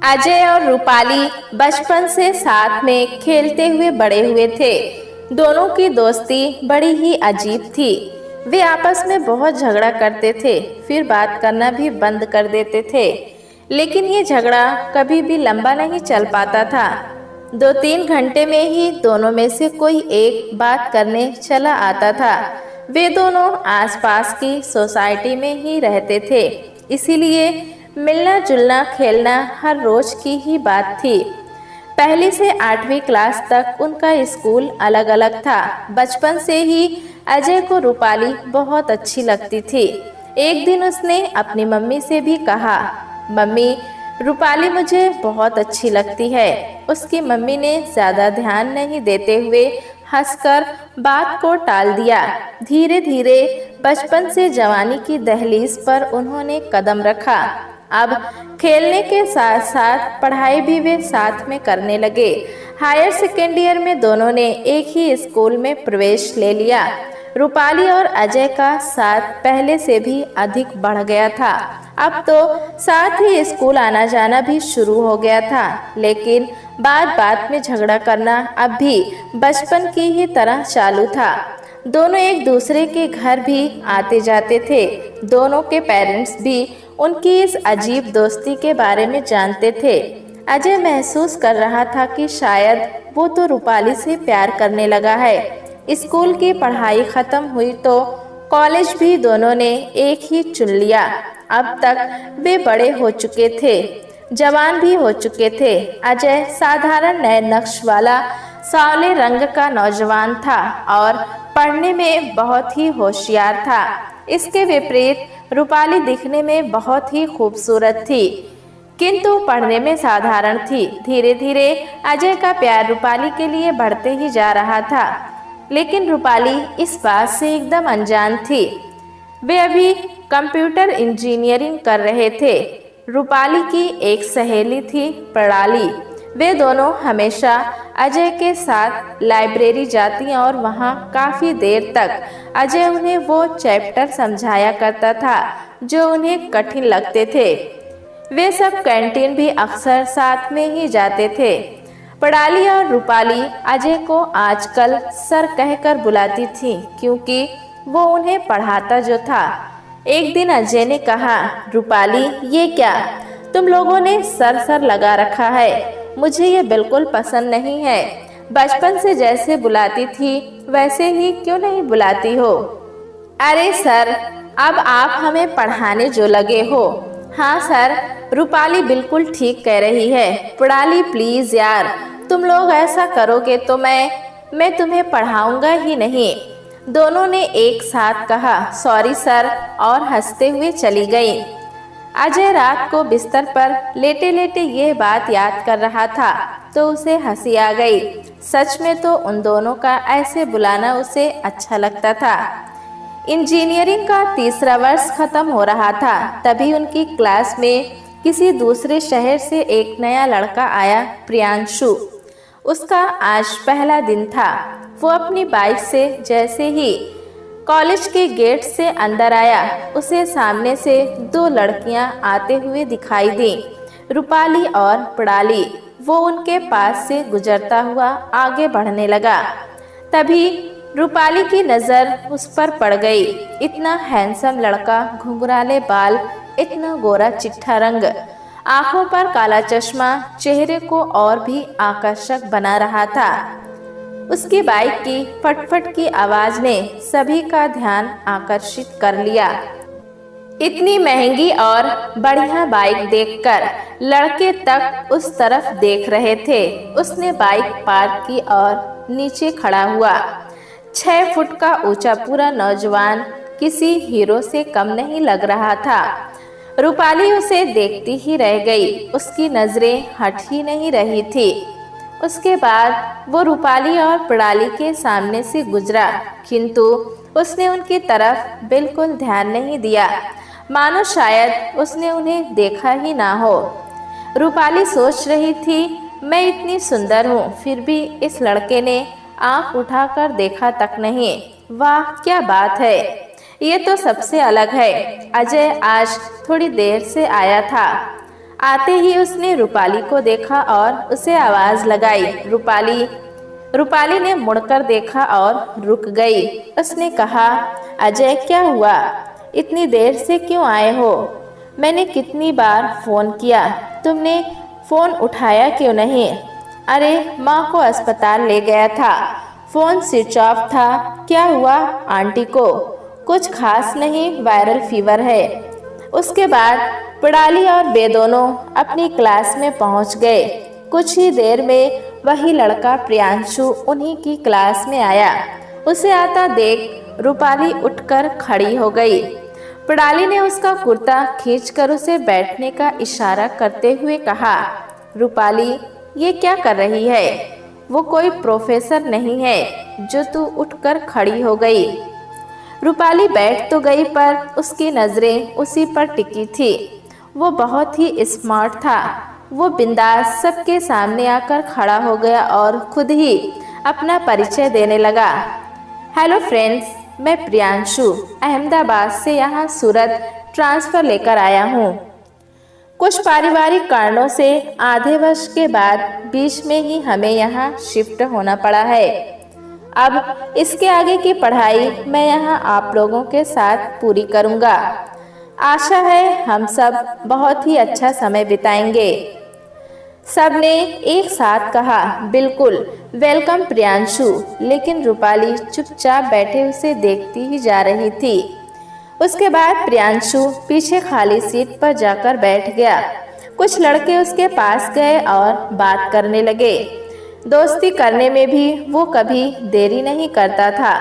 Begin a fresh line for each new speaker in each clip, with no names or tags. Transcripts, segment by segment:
अजय और रूपाली बचपन से साथ में खेलते हुए बड़े हुए थे। दोनों की दोस्ती बड़ी ही अजीब थी। वे आपस में बहुत झगड़ा करते थे, फिर बात करना भी बंद कर देते थे। लेकिन ये झगड़ा कभी भी लंबा नहीं चल पाता था। 2-3 घंटे में ही दोनों में से कोई एक बात करने चला आता था। वे दोनों आसपास की सोसाइटी में ही रहते थे, इसीलिए मिलना जुलना खेलना हर रोज की ही बात थी। पहली से 8वीं क्लास तक उनका स्कूल अलग अलग था। बचपन से ही अजय को रूपाली बहुत अच्छी लगती थी। एक दिन उसने अपनी मम्मी से भी कहा, मम्मी, रूपाली मुझे बहुत अच्छी लगती है। उसकी मम्मी ने ज्यादा ध्यान नहीं देते हुए हंसकर बात को टाल दिया। धीरे धीरे बचपन से जवानी की दहलीज पर उन्होंने कदम रखा। अब खेलने के साथ साथ पढ़ाई भी वे साथ में करने लगे। हायर सेकेंडरी ईयर में दोनों ने एक ही स्कूल में प्रवेश ले लिया। रूपाली और अजय का साथ पहले से भी अधिक बढ़ गया था। अब तो साथ ही स्कूल आना जाना भी शुरू हो गया था, लेकिन बात बात में झगड़ा करना अब भी बचपन की ही तरह चालू था। दोनों एक दूसरे के घर भी आते जाते थे। दोनों के पेरेंट्स भी उनकी इस अजीब दोस्ती के बारे में जानते थे। अजय महसूस कर रहा था कि शायद वो तो रूपाली से प्यार करने लगा है। स्कूल की पढ़ाई खत्म हुई तो कॉलेज भी दोनों ने एक ही चुन लिया। अब तक वे बड़े हो चुके थे, जवान भी हो चुके थे। अजय साधारण नए नक्श वाला सांवले रंग का नौजवान था और पढ़ने में बहुत ही होशियार था। इसके विपरीत रूपाली दिखने में बहुत ही खूबसूरत थी, किंतु पढ़ने में साधारण थी। धीरे धीरे अजय का प्यार रूपाली के लिए बढ़ते ही जा रहा था, लेकिन रूपाली इस बात से एकदम अनजान थी। वे अभी कंप्यूटर इंजीनियरिंग कर रहे थे। रूपाली की एक सहेली थी प्रणाली। वे दोनों हमेशा अजय के साथ लाइब्रेरी जाती और वहाँ काफ़ी देर तक अजय उन्हें वो चैप्टर समझाया करता था जो उन्हें कठिन लगते थे। वे सब कैंटीन भी अक्सर साथ में ही जाते थे। प्रणाली और रूपाली अजय को आजकल सर कहकर बुलाती थी, क्योंकि वो उन्हें पढ़ाता जो था। एक दिन अजय ने कहा, रूपाली, ये क्या तुम लोगों ने सर सर लगा रखा है? मुझे ये बिल्कुल पसंद नहीं है। बचपन से जैसे बुलाती थी वैसे ही क्यों नहीं बुलाती हो? अरे सर, अब आप हमें पढ़ाने जो लगे हो। हाँ सर, रूपाली बिल्कुल ठीक कह रही है। प्रणाली प्लीज यार, तुम लोग ऐसा करोगे तो मैं तुम्हें पढ़ाऊंगा ही नहीं। दोनों ने एक साथ कहा, सॉरी सर, और हंसते हुए चली गई। अजय रात को बिस्तर पर लेटे लेटे ये बात याद कर रहा था तो उसे हंसी आ गई। सच में तो उन दोनों का ऐसे बुलाना उसे अच्छा लगता था। इंजीनियरिंग का तीसरा वर्ष खत्म हो रहा था, तभी उनकी क्लास में किसी दूसरे शहर से एक नया लड़का आया, प्रियांशु। उसका आज पहला दिन था। वो अपनी बाइक से जैसे ही कॉलेज के गेट से अंदर आया, उसे सामने से 2 लड़कियां आते हुए दिखाई दी, रूपाली और प्रणाली। वो उनके पास से गुजरता हुआ आगे बढ़ने लगा। तभी रूपाली की नज़र उस पर पड़ गई। इतना हैंडसम लड़का, घुंघराले बाल, इतना गोरा चिट्ठा रंग, आंखों पर काला चश्मा चेहरे को और भी आकर्षक बना रहा था। उसकी बाइक की फटफट की आवाज ने सभी का ध्यान आकर्षित कर लिया। इतनी महंगी और बढ़िया बाइक देखकर लड़के तक उस तरफ देख रहे थे। उसने बाइक पार्क की और नीचे खड़ा हुआ। 6 फुट का ऊंचा पूरा नौजवान किसी हीरो से कम नहीं लग रहा था। रूपाली उसे देखती ही रह गई। उसकी नजरें हट ही नहीं रही थी। उसके बाद वो रूपाली और प्रणाली के सामने से गुजरा, किंतु उसने उनकी तरफ बिल्कुल ध्यान नहीं दिया, मानो शायद उसने उन्हें देखा ही ना हो। रूपाली सोच रही थी, मैं इतनी सुंदर हूँ, फिर भी इस लड़के ने आंख उठाकर देखा तक नहीं। वाह क्या बात है, ये तो सबसे अलग है। अजय आज थोड़ी देर से आया था। आते ही उसने रूपाली को देखा और उसे आवाज लगाई, रूपाली। रूपाली ने मुड़कर देखा और रुक गई। उसने कहा, अजय क्या हुआ? इतनी देर से क्यों आए हो? मैंने कितनी बार फोन किया, तुमने फोन उठाया क्यों नहीं? अरे माँ को अस्पताल ले गया था, फोन स्विच ऑफ था। क्या हुआ आंटी को? कुछ खास नहीं, वायरल फीवर है। उसके बाद पड़ाली और वे दोनों अपनी क्लास में पहुंच गए। कुछ ही देर में वही लड़का प्रियांशु उन्हीं की क्लास में आया। उसे आता देख रूपाली उठकर खड़ी हो गई। पड़ाली ने उसका कुर्ता खींचकर उसे बैठने का इशारा करते हुए कहा, रूपाली ये क्या कर रही है? वो कोई प्रोफेसर नहीं है जो तू उठकर खड़ी हो गई। रूपाली बैठ तो गई पर उसकी नजरें उसी पर टिकी थी। वो बहुत ही स्मार्ट था। वो बिंदास सबके सामने आकर खड़ा हो गया और खुद ही अपना परिचय देने लगा। हेलो फ्रेंड्स, मैं प्रियांशु अहमदाबाद से यहाँ सूरत ट्रांसफ़र लेकर आया हूँ। कुछ पारिवारिक कारणों से आधे वर्ष के बाद बीच में ही हमें यहाँ शिफ्ट होना पड़ा है। अब इसके आगे की पढ़ाई मैं यहाँ आप लोगों के साथ पूरी करूँगा। आशा है हम सब बहुत ही अच्छा समय बिताएंगे। सबने एक साथ कहा, बिल्कुल, वेलकम प्रियांशु। लेकिन रूपाली चुपचाप बैठे उसे देखती ही जा रही थी। उसके बाद प्रियांशु पीछे खाली सीट पर जाकर बैठ गया। कुछ लड़के उसके पास गए और बात करने लगे। दोस्ती करने में भी वो कभी देरी नहीं करता था।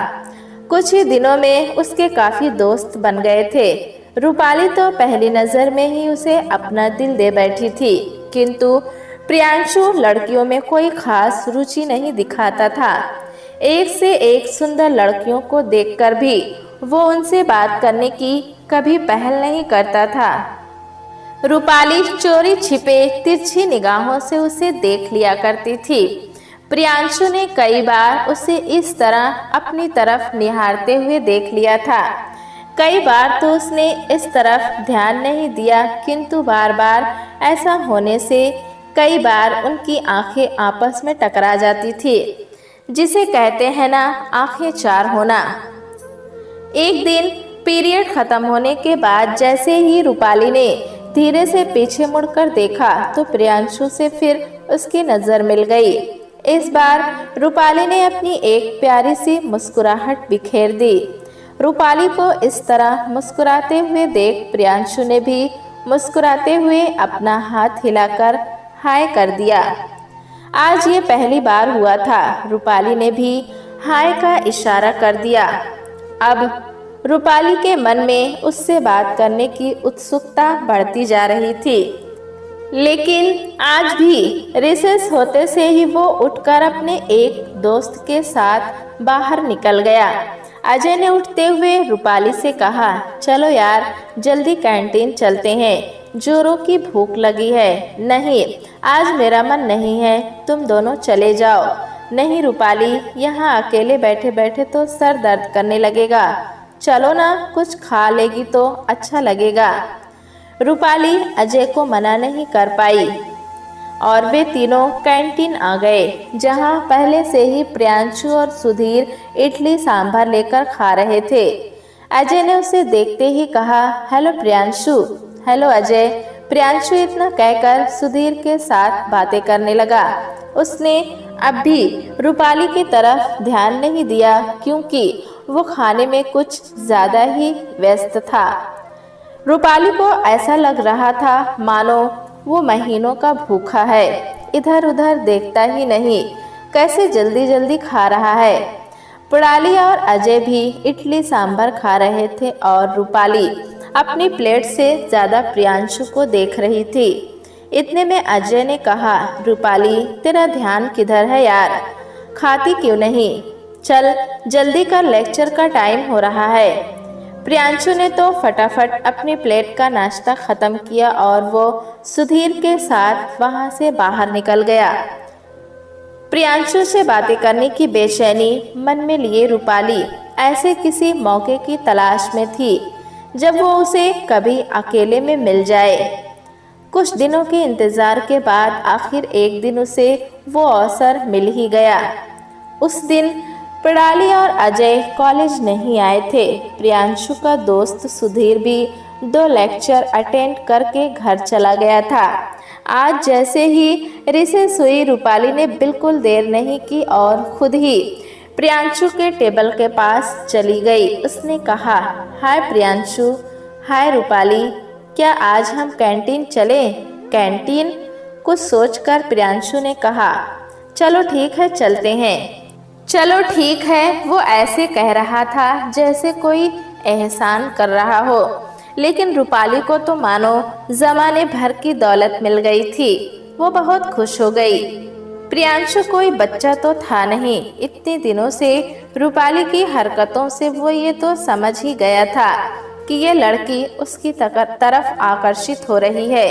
कुछ ही दिनों में उसके काफ़ी दोस्त बन गए थे। रूपाली तो पहली नज़र में ही उसे अपना दिल दे बैठी थी, किंतु प्रियांशु लड़कियों में कोई खास रुचि नहीं दिखाता था। एक से एक सुंदर लड़कियों को देखकर भी वो उनसे बात करने की कभी पहल नहीं करता था। रूपाली चोरी छिपे तिरछी निगाहों से उसे देख लिया करती थी। प्रियांशु ने कई बार उसे इस तरह अपनी तरफ निहारते हुए देख लिया था। कई बार तो उसने इस तरफ ध्यान नहीं दिया, किंतु बार बार ऐसा होने से कई बार उनकी आंखें आपस में टकरा जाती थी, जिसे कहते हैं ना, आंखें चार होना। एक दिन पीरियड खत्म होने के बाद जैसे ही रूपाली ने धीरे से पीछे मुड़कर देखा तो प्रियांशु से फिर उसकी नजर मिल गई। इस बार रूपाली ने अपनी एक प्यारी सी मुस्कुराहट बिखेर दी। रूपाली को इस तरह मुस्कुराते हुए देख प्रियांशु ने भी मुस्कुराते हुए अपना हाथ हिलाकर हाय कर दिया। आज ये पहली बार हुआ था। रूपाली ने भी हाय का इशारा कर दिया। अब रूपाली के मन में उससे बात करने की उत्सुकता बढ़ती जा रही थी, लेकिन आज भी रिसेस होते से ही वो उठकर अपने एक दोस्त के साथ बाहर निकल गया। अजय ने उठते हुए रूपाली से कहा, चलो यार जल्दी कैंटीन चलते हैं, जोरों की भूख लगी है। नहीं, आज मेरा मन नहीं है, तुम दोनों चले जाओ। नहीं रूपाली, यहाँ अकेले बैठे बैठे तो सर दर्द करने लगेगा। चलो ना, कुछ खा लेगी तो अच्छा लगेगा। रूपाली अजय को मना नहीं कर पाई और वे तीनों कैंटीन आ गए, जहाँ पहले से ही प्रियांशु और सुधीर इडली सांभर लेकर खा रहे थे। अजय ने उसे देखते ही कहा, हेलो प्रियांशु। हेलो अजय। प्रियांशु इतना कहकर सुधीर के साथ बातें करने लगा। उसने अब भी रूपाली की तरफ ध्यान नहीं दिया, क्योंकि वो खाने में कुछ ज़्यादा ही व्यस्त था। रूपाली को ऐसा लग रहा था मानो वो महीनों का भूखा है, इधर उधर देखता ही नहीं, कैसे जल्दी जल्दी खा रहा है। पड़ाली और अजय भी इडली सांभर खा रहे थे और रूपाली अपनी प्लेट से ज़्यादा प्रियांशु को देख रही थी। इतने में अजय ने कहा, रूपाली तेरा ध्यान किधर है यार, खाती क्यों नहीं? चल जल्दी कर, लेक्चर का टाइम हो रहा है। प्रियांशु ने तो फटाफट अपनी प्लेट का नाश्ता ख़त्म किया और वो सुधीर के साथ वहाँ से बाहर निकल गया। प्रियांशु से बातें करने की बेचैनी मन में लिए रूपाली ऐसे किसी मौके की तलाश में थी जब वो उसे कभी अकेले में मिल जाए। कुछ दिनों के इंतजार के बाद आखिर एक दिन उसे वो अवसर मिल ही गया। उस दिन प्रणाली और अजय कॉलेज नहीं आए थे। प्रियांशु का दोस्त सुधीर भी 2 लेक्चर अटेंड करके घर चला गया था। आज जैसे ही रिसेस हुई, रूपाली ने बिल्कुल देर नहीं की और खुद ही प्रियांशु के टेबल के पास चली गई। उसने कहा, हाय प्रियांशु। हाय रूपाली, क्या आज हम कैंटीन चलें? कैंटीन? कुछ सोचकर प्रियांशु ने कहा, चलो ठीक है, चलते हैं। चलो ठीक है, वो ऐसे कह रहा था जैसे कोई एहसान कर रहा हो, लेकिन रूपाली को तो मानो जमाने भर की दौलत मिल गई थी। वो बहुत खुश हो गई। प्रियांशु कोई बच्चा तो था नहीं। इतने दिनों से रूपाली की हरकतों से वो ये तो समझ ही गया था कि ये लड़की उसकी तरफ आकर्षित हो रही है।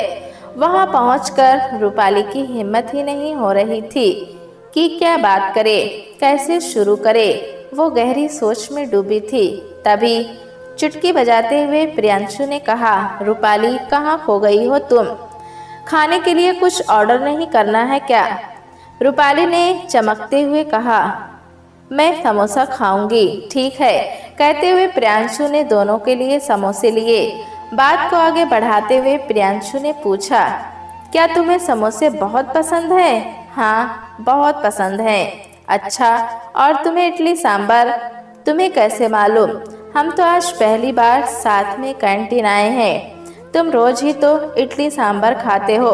वहां पहुंचकर रूपाली की हिम्मत ही नहीं हो रही थी कि क्या बात करे, कैसे शुरू करे। वो गहरी सोच में डूबी थी। तभी चुटकी बजाते हुए प्रियांशु ने कहा, रूपाली कहाँ खो गई हो तुम? खाने के लिए कुछ ऑर्डर नहीं करना है क्या? रूपाली ने चमकते हुए कहा, मैं समोसा खाऊंगी। ठीक है, कहते हुए प्रियांशु ने दोनों के लिए समोसे लिए। बात को आगे बढ़ाते हुए प्रियांशु ने पूछा, क्या तुम्हें समोसे बहुत पसंद है? हाँ, बहुत पसंद है। अच्छा, और तुम्हें इडली सांभर? तुम्हें कैसे मालूम? हम तो आज पहली बार साथ में कैंटीन आए हैं। तुम रोज ही तो इडली सांभर खाते हो।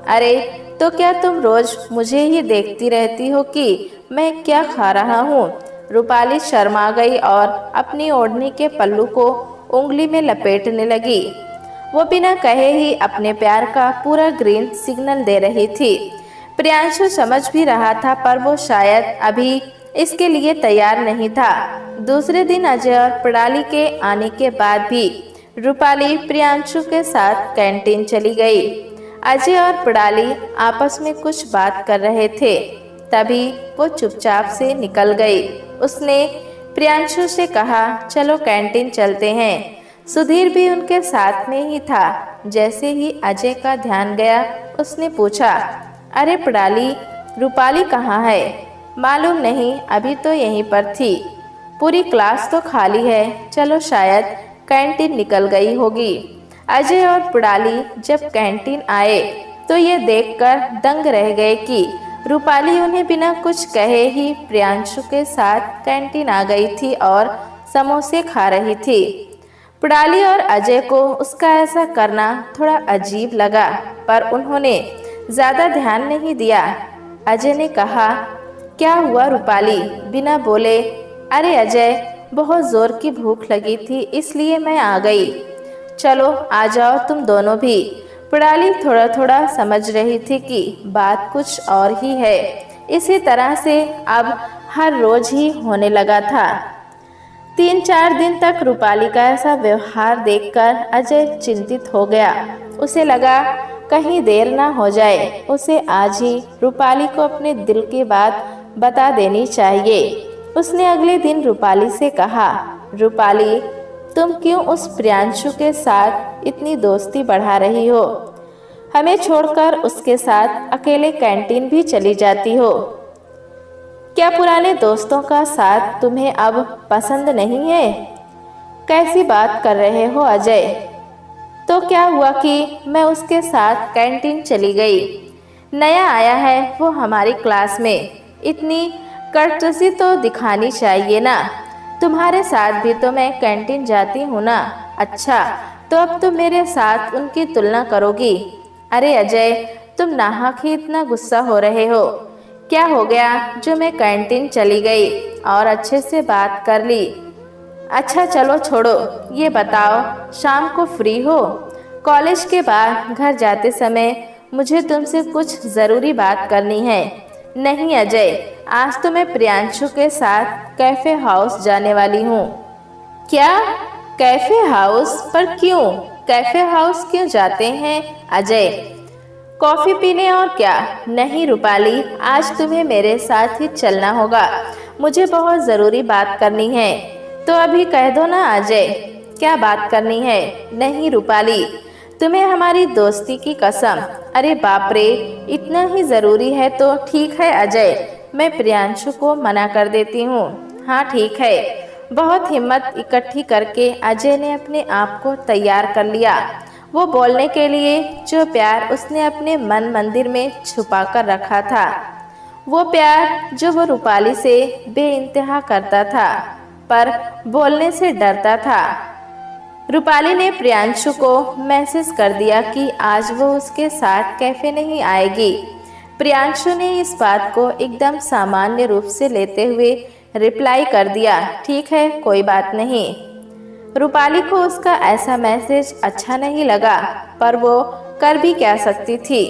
अरे तो क्या तुम रोज मुझे ही देखती रहती हो कि मैं क्या खा रहा हूँ? रूपाली शर्मा गई और अपनी ओढ़नी के पल्लू को उंगली में लपेटने लगी। वो बिना कहे ही अपने प्यार का पूरा ग्रीन सिग्नल दे रही थी। प्रियांशु समझ भी रहा था, पर वो शायद अभी इसके लिए तैयार नहीं था। दूसरे दिन अजय और प्रणाली के आने के बाद भी रूपाली प्रियांशु के साथ कैंटीन चली गई। अजय और प्रणाली आपस में कुछ बात कर रहे थे। तभी वो चुपचाप से निकल गई। उसने प्रियांशु से कहा, चलो कैंटीन चलते हैं। सुधीर भी उनके साथ में ही था। जैसे ही अजय का ध्यान गया, उसने पूछा, अरे प्रणाली, रूपाली कहाँ है? मालूम नहीं, अभी तो यहीं पर थी। पूरी क्लास तो खाली है, चलो शायद कैंटीन निकल गई होगी। अजय और प्रणाली जब कैंटीन आए तो ये देखकर दंग रह गए कि रूपाली उन्हें बिना कुछ कहे ही प्रियांशु के साथ कैंटीन आ गई थी और समोसे खा रही थी। प्रणाली और अजय को उसका ऐसा करना थोड़ा अजीब लगा, पर उन्होंने ज़्यादा ध्यान नहीं दिया। अजय ने कहा, क्या हुआ रूपाली? बिना बोले, अरे अजय, बहुत ज़ोर की भूख लगी थी इसलिए मैं आ गई। चलो आ जाओ तुम दोनों भी। प्रणाली थोड़ा थोड़ा समझ रही थी कि बात कुछ और ही है। इसी तरह से अब हर रोज ही होने लगा था। 3-4 दिन तक रूपाली का ऐसा व्यवहार देखकर अजय चिंतित हो गया। उसे लगा कहीं देर ना हो जाए। उसे आज ही रूपाली को अपने दिल की बात बता देनी चाहिए। उसने अगले दिन रूपाली से कहा, रूपाली, तुम क्यों उस प्रियांशु के साथ इतनी दोस्ती बढ़ा रही हो? हमें छोड़कर उसके साथ अकेले कैंटीन भी चली जाती हो। क्या पुराने दोस्तों का साथ तुम्हें अब पसंद नहीं है? कैसी बात कर रहे हो अजय? तो क्या हुआ कि मैं उसके साथ कैंटीन चली गई। नया आया है वो हमारी क्लास में, इतनी कर्टसी तो दिखानी चाहिए ना। तुम्हारे साथ भी तो मैं कैंटीन जाती हूँ ना। अच्छा, तो अब तुम मेरे साथ उनकी तुलना करोगी? अरे अजय, तुम नाहक ही इतना गुस्सा हो रहे हो। क्या हो गया जो मैं कैंटीन चली गई और अच्छे से बात कर ली? अच्छा चलो छोड़ो, ये बताओ शाम को फ्री हो? कॉलेज के बाद घर जाते समय मुझे तुमसे कुछ ज़रूरी बात करनी है। नहीं अजय, आज तो मैं प्रियांशु के साथ कैफ़े हाउस जाने वाली हूँ। क्या? Cafe house? पर क्यों? कैफ़े हाउस क्यों जाते हैं अजय? कॉफ़ी पीने और क्या? नहीं रूपाली, आज तुम्हें मेरे साथ ही चलना होगा। मुझे बहुत ज़रूरी बात करनी है। तो अभी कह दो ना अजय, क्या बात करनी है? नहीं रूपाली, तुम्हें हमारी दोस्ती की कसम। अरे बाप रे, इतना ही जरूरी है तो ठीक है अजय, मैं प्रियांशु को मना कर देती हूँ। हाँ ठीक है। बहुत हिम्मत इकट्ठी करके अजय ने अपने आप को तैयार कर लिया, वो बोलने के लिए जो प्यार उसने अपने मन मंदिर में छुपा कर रखा था। वो प्यार जो वो रूपाली से बेइंतहा करता था, पर बोलने से डरता था। रूपाली ने प्रियांशु को मैसेज कर दिया कि आज वो उसके साथ कैफे नहीं आएगी। प्रियांशु ने इस बात को एकदम सामान्य रूप से लेते हुए रिप्लाई कर दिया, ठीक है कोई बात नहीं। रूपाली को उसका ऐसा मैसेज अच्छा नहीं लगा, पर वो कर भी क्या सकती थी।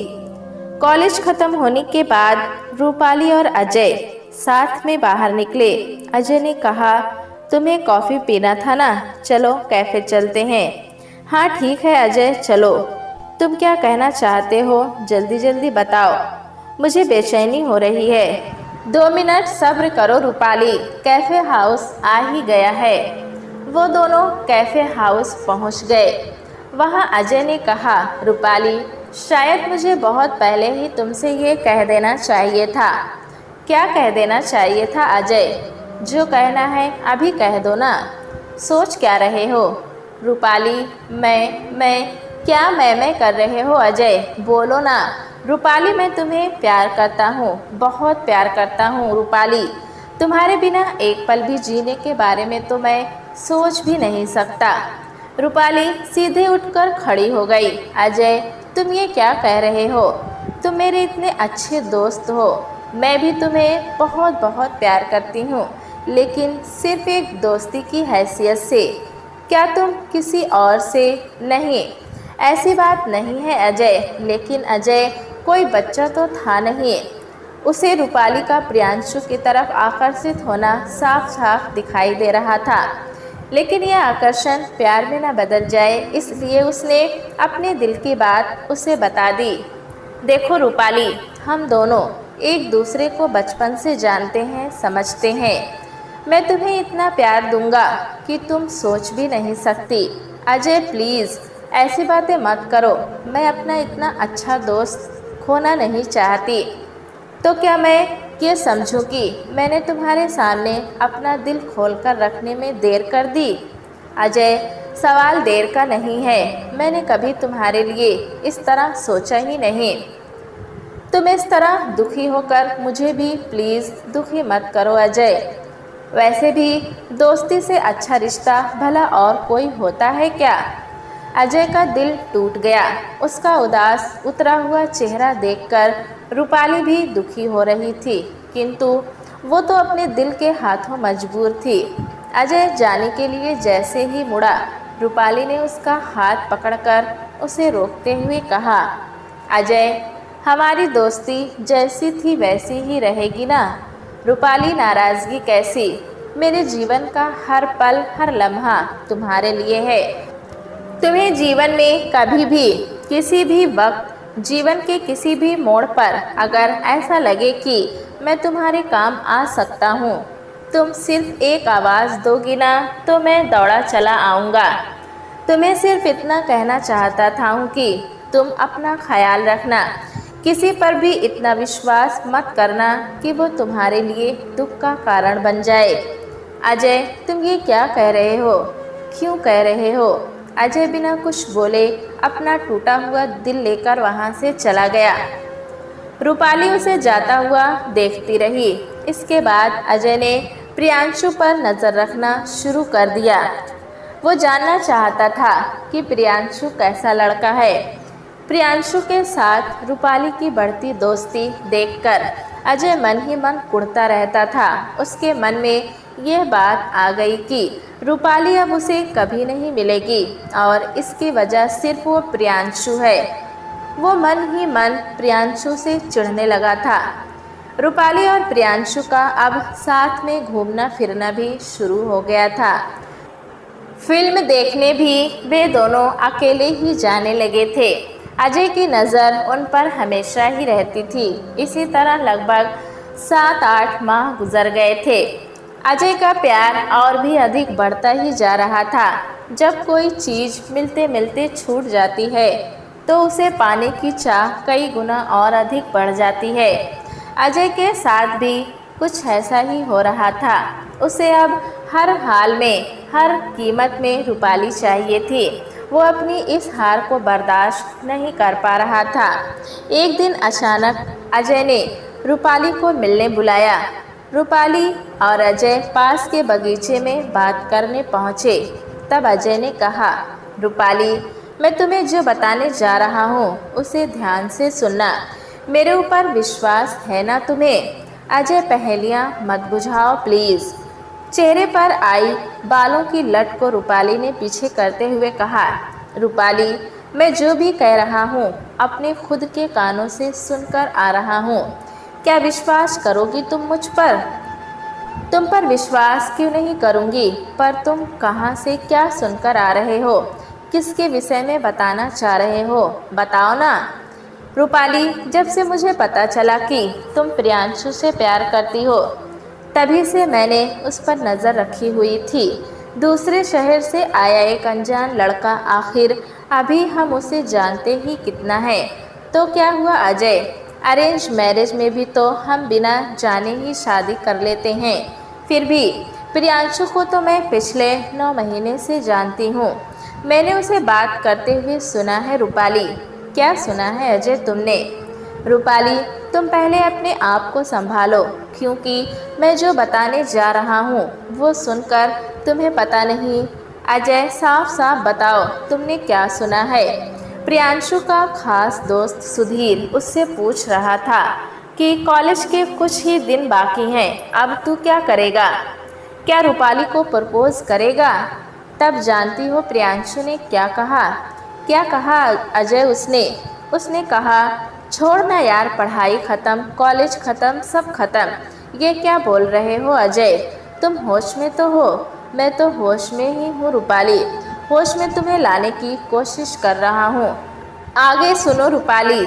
कॉलेज खत्म होने के बाद रूपाली और अजय साथ में बाहर निकले। अजय ने कहा, तुम्हें कॉफ़ी पीना था ना, चलो कैफ़े चलते हैं। हाँ ठीक है अजय, चलो। तुम क्या कहना चाहते हो, जल्दी जल्दी बताओ, मुझे बेचैनी हो रही है। 2 मिनट सब्र करो रूपाली, कैफ़े हाउस आ ही गया है। वो दोनों कैफ़े हाउस पहुंच गए। वहां अजय ने कहा, रूपाली शायद मुझे बहुत पहले ही तुमसे ये कह देना चाहिए था। क्या कह देना चाहिए था अजय? जो कहना है अभी कह दो ना, सोच क्या रहे हो? रूपाली मैं क्या मैं कर रहे हो अजय, बोलो ना। रूपाली मैं तुम्हें प्यार करता हूँ, बहुत प्यार करता हूँ रूपाली। तुम्हारे बिना एक पल भी जीने के बारे में तो मैं सोच भी नहीं सकता। रूपाली सीधे उठकर खड़ी हो गई। अजय तुम ये क्या कह रहे हो? तुम मेरे इतने अच्छे दोस्त हो, मैं भी तुम्हें बहुत बहुत प्यार करती हूँ, लेकिन सिर्फ एक दोस्ती की हैसियत से। क्या तुम किसी और से नहीं? ऐसी बात नहीं है अजय। लेकिन अजय कोई बच्चा तो था नहीं। उसे रूपाली का प्रियांशु की तरफ आकर्षित होना साफ साफ दिखाई दे रहा था, लेकिन यह आकर्षण प्यार में न बदल जाए, इसलिए उसने अपने दिल की बात उसे बता दी। देखो रूपाली, हम दोनों एक दूसरे को बचपन से जानते हैं, समझते हैं। मैं तुम्हें इतना प्यार दूंगा कि तुम सोच भी नहीं सकती। अजय प्लीज़ ऐसी बातें मत करो, मैं अपना इतना अच्छा दोस्त खोना नहीं चाहती। तो क्या मैं ये समझूं कि मैंने तुम्हारे सामने अपना दिल खोलकर रखने में देर कर दी? अजय सवाल देर का नहीं है, मैंने कभी तुम्हारे लिए इस तरह सोचा ही नहीं। तुम इस तरह दुखी होकर मुझे भी प्लीज़ दुखी मत करो अजय। वैसे भी दोस्ती से अच्छा रिश्ता भला और कोई होता है क्या? अजय का दिल टूट गया। उसका उदास उतरा हुआ चेहरा देखकर रूपाली भी दुखी हो रही थी, किंतु वो तो अपने दिल के हाथों मजबूर थी। अजय जाने के लिए जैसे ही मुड़ा, रूपाली ने उसका हाथ पकड़कर उसे रोकते हुए कहा, अजय हमारी दोस्ती जैसी थी वैसी ही रहेगी ना? रूपाली नाराज़गी कैसी? मेरे जीवन का हर पल हर लम्हा तुम्हारे लिए है। तुम्हें जीवन में कभी भी किसी भी वक्त जीवन के किसी भी मोड़ पर अगर ऐसा लगे कि मैं तुम्हारे काम आ सकता हूँ, तुम सिर्फ एक आवाज़ दोगी ना, तो मैं दौड़ा चला आऊँगा। तुम्हें सिर्फ इतना कहना चाहता था कि तुम अपना ख्याल रखना, किसी पर भी इतना विश्वास मत करना कि वो तुम्हारे लिए दुख का कारण बन जाए। अजय तुम ये क्या कह रहे हो, क्यों कह रहे हो? अजय बिना कुछ बोले अपना टूटा हुआ दिल लेकर वहाँ से चला गया। रूपाली उसे जाता हुआ देखती रही। इसके बाद अजय ने प्रियांशु पर नज़र रखना शुरू कर दिया। वो जानना चाहता था कि प्रियांशु कैसा लड़का है। प्रियांशु के साथ रूपाली की बढ़ती दोस्ती देखकर अजय मन ही मन कुढ़ता रहता था। उसके मन में यह बात आ गई कि रूपाली अब उसे कभी नहीं मिलेगी और इसकी वजह सिर्फ वो प्रियांशु है। वो मन ही मन प्रियांशु से चिढ़ने लगा था। रूपाली और प्रियांशु का अब साथ में घूमना फिरना भी शुरू हो गया था। फिल्म देखने भी वे दोनों अकेले ही जाने लगे थे। अजय की नज़र उन पर हमेशा ही रहती थी। इसी तरह लगभग 7-8 माह गुजर गए थे। अजय का प्यार और भी अधिक बढ़ता ही जा रहा था। जब कोई चीज मिलते मिलते छूट जाती है तो उसे पाने की चाह कई गुना और अधिक बढ़ जाती है। अजय के साथ भी कुछ ऐसा ही हो रहा था। उसे अब हर हाल में, हर कीमत में रूपाली चाहिए थी। वो अपनी इस हार को बर्दाश्त नहीं कर पा रहा था। एक दिन अचानक अजय ने रूपाली को मिलने बुलाया। रूपाली और अजय पास के बगीचे में बात करने पहुंचे। तब अजय ने कहा, रूपाली, मैं तुम्हें जो बताने जा रहा हूँ उसे ध्यान से सुनना। मेरे ऊपर विश्वास है ना तुम्हें? अजय, पहेलियाँ मत बुझाओ प्लीज। चेहरे पर आई बालों की लट को रूपाली ने पीछे करते हुए कहा, रूपाली, मैं जो भी कह रहा हूँ अपने खुद के कानों से सुनकर आ रहा हूँ। क्या विश्वास करोगी तुम मुझ पर? तुम पर विश्वास क्यों नहीं करूँगी, पर तुम कहाँ से क्या सुनकर आ रहे हो? किसके विषय में बताना चाह रहे हो? बताओ ना। रूपाली, जब से मुझे पता चला कि तुम प्रियांशु से प्यार करती हो तभी से मैंने उस पर नज़र रखी हुई थी। दूसरे शहर से आया एक अनजान लड़का, आखिर अभी हम उसे जानते ही कितना है। तो क्या हुआ अजय? अरेंज मैरिज में भी तो हम बिना जाने ही शादी कर लेते हैं। फिर भी प्रियांशु को तो मैं पिछले 9 महीने से जानती हूँ। मैंने उसे बात करते हुए सुना है रूपाली। क्या सुना है अजय तुमने? रूपाली, तुम पहले अपने आप को संभालो, क्योंकि मैं जो बताने जा रहा हूँ वो सुनकर तुम्हें पता नहीं। अजय, साफ साफ बताओ, तुमने क्या सुना है? प्रियांशु का खास दोस्त सुधीर उससे पूछ रहा था कि कॉलेज के कुछ ही दिन बाकी हैं, अब तू क्या करेगा? क्या रूपाली को प्रपोज करेगा? तब जानती हो प्रियांशु ने क्या कहा? क्या कहा अजय? उसने कहा, छोड़ना यार, पढ़ाई खत्म, कॉलेज खत्म, सब खत्म। ये क्या बोल रहे हो अजय? तुम होश में तो हो? मैं तो होश में ही हूँ रूपाली, होश में तुम्हें लाने की कोशिश कर रहा हूँ। आगे सुनो रूपाली।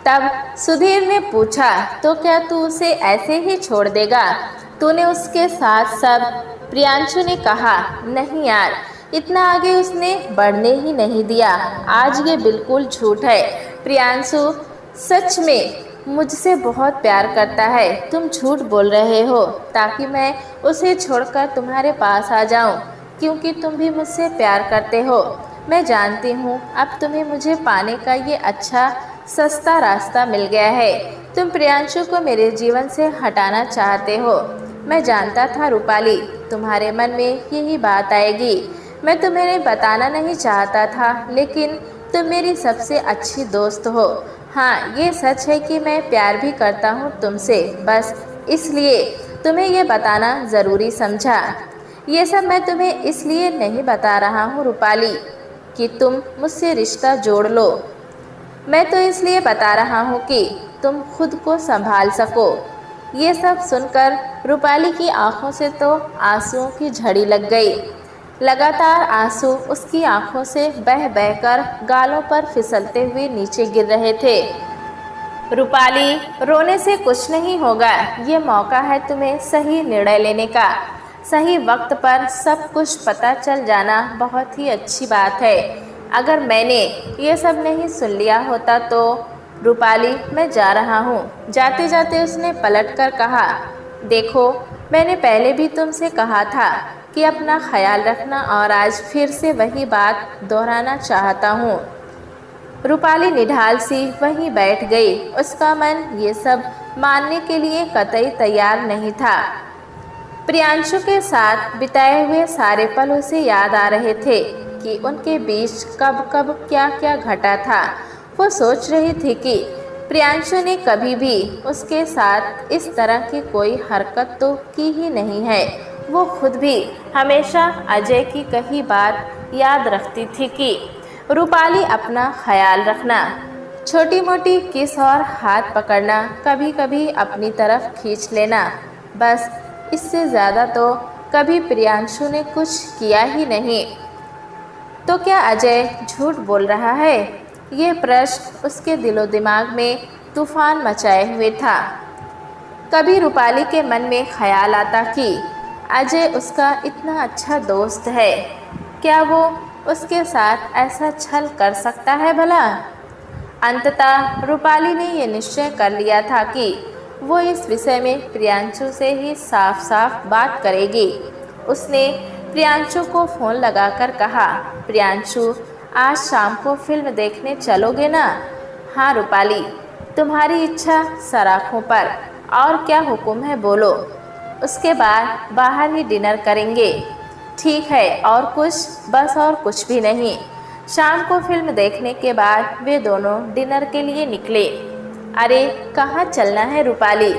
तब सुधीर ने पूछा, तो क्या तू उसे ऐसे ही छोड़ देगा? तूने उसके साथ सब? प्रियांशु ने कहा, नहीं यार, इतना आगे उसने बढ़ने ही नहीं दिया। आज ये बिल्कुल झूठ है। प्रियांशु सच में मुझसे बहुत प्यार करता है। तुम झूठ बोल रहे हो ताकि मैं उसे छोड़कर तुम्हारे पास आ जाऊं, क्योंकि तुम भी मुझसे प्यार करते हो। मैं जानती हूँ अब तुम्हें मुझे पाने का ये अच्छा सस्ता रास्ता मिल गया है। तुम प्रियांशु को मेरे जीवन से हटाना चाहते हो। मैं जानता था रूपाली, तुम्हारे मन में यही बात आएगी। मैं तुम्हें बताना नहीं चाहता था, लेकिन तुम मेरी सबसे अच्छी दोस्त हो। हाँ, ये सच है कि मैं प्यार भी करता हूँ तुमसे, बस इसलिए तुम्हें ये बताना ज़रूरी समझा। ये सब मैं तुम्हें इसलिए नहीं बता रहा हूँ रूपाली कि तुम मुझसे रिश्ता जोड़ लो। मैं तो इसलिए बता रहा हूँ कि तुम खुद को संभाल सको। ये सब सुनकर रूपाली की आंखों से तो आंसुओं की झड़ी लग गई। लगातार आंसू उसकी आंखों से बह बहकर गालों पर फिसलते हुए नीचे गिर रहे थे। रूपाली, रोने से कुछ नहीं होगा। ये मौका है तुम्हें सही निर्णय लेने का। सही वक्त पर सब कुछ पता चल जाना बहुत ही अच्छी बात है। अगर मैंने ये सब नहीं सुन लिया होता तो रूपाली, मैं जा रहा हूँ। जाते जाते उसने पलटकर कहा, देखो, मैंने पहले भी तुमसे कहा था कि अपना ख्याल रखना, और आज फिर से वही बात दोहराना चाहता हूँ। रूपाली निढाल सी वहीं बैठ गई। उसका मन ये सब मानने के लिए कतई तैयार नहीं था। प्रियांशु के साथ बिताए हुए सारे पल उसे याद आ रहे थे कि उनके बीच कब कब क्या क्या घटा था। वो सोच रही थी कि प्रियांशु ने कभी भी उसके साथ इस तरह की कोई हरकत तो की ही नहीं है। वो खुद भी हमेशा अजय की कही बात याद रखती थी कि रूपाली, अपना ख्याल रखना। छोटी मोटी किस और हाथ पकड़ना, कभी कभी अपनी तरफ खींच लेना, बस इससे ज़्यादा तो कभी प्रियांशु ने कुछ किया ही नहीं। तो क्या अजय झूठ बोल रहा है? ये प्रश्न उसके दिलो दिमाग में तूफान मचाए हुए था। कभी रूपाली के मन में ख्याल आता कि अजय उसका इतना अच्छा दोस्त है, क्या वो उसके साथ ऐसा छल कर सकता है भला? अंततः रूपाली ने यह निश्चय कर लिया था कि वो इस विषय में प्रियांशु से ही साफ साफ बात करेगी। उसने प्रियांशु को फोन लगाकर कहा, प्रियांशु, आज शाम को फिल्म देखने चलोगे ना? हाँ रूपाली, तुम्हारी इच्छा सराखों पर, और क्या हुक्म है बोलो। उसके बाद बाहर ही डिनर करेंगे। ठीक है, और कुछ? बस और कुछ भी नहीं। शाम को फिल्म देखने के बाद वे दोनों डिनर के लिए निकले। अरे कहाँ चलना है रूपाली?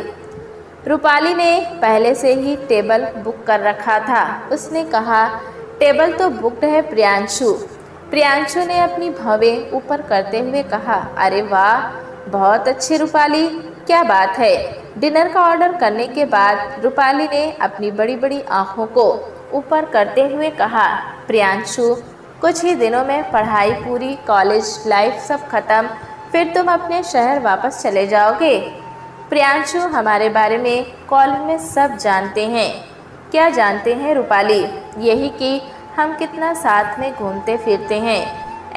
रूपाली ने पहले से ही टेबल बुक कर रखा था। उसने कहा, टेबल तो बुकड है प्रियांशु। प्रियांशु ने अपनी भवें ऊपर करते हुए कहा, अरे वाह, बहुत अच्छी रूपाली, क्या बात है। डिनर का ऑर्डर करने के बाद रूपाली ने अपनी बड़ी बड़ी आंखों को ऊपर करते हुए कहा, प्रियांशु, कुछ ही दिनों में पढ़ाई पूरी, कॉलेज लाइफ सब खत्म, फिर तुम अपने शहर वापस चले जाओगे। प्रियांशु, हमारे बारे में कॉलेज में सब जानते हैं। क्या जानते हैं रूपाली? यही कि हम कितना साथ में घूमते फिरते हैं।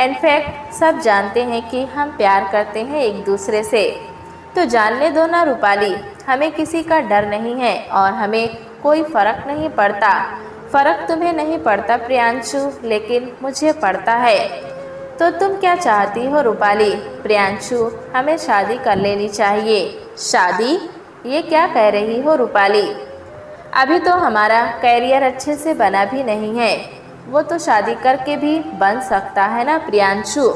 इनफैक्ट सब जानते हैं कि हम प्यार करते हैं एक दूसरे से। तो जानने दो ना रूपाली, हमें किसी का डर नहीं है और हमें कोई फ़र्क नहीं पड़ता। फ़र्क तुम्हें नहीं पड़ता प्रियांशु, लेकिन मुझे पड़ता है। तो तुम क्या चाहती हो रूपाली? प्रियांशु, हमें शादी कर लेनी चाहिए। शादी? ये क्या कह रही हो रूपाली? अभी तो हमारा कैरियर अच्छे से बना भी नहीं है। वो तो शादी करके भी बन सकता है ना प्रियांशु?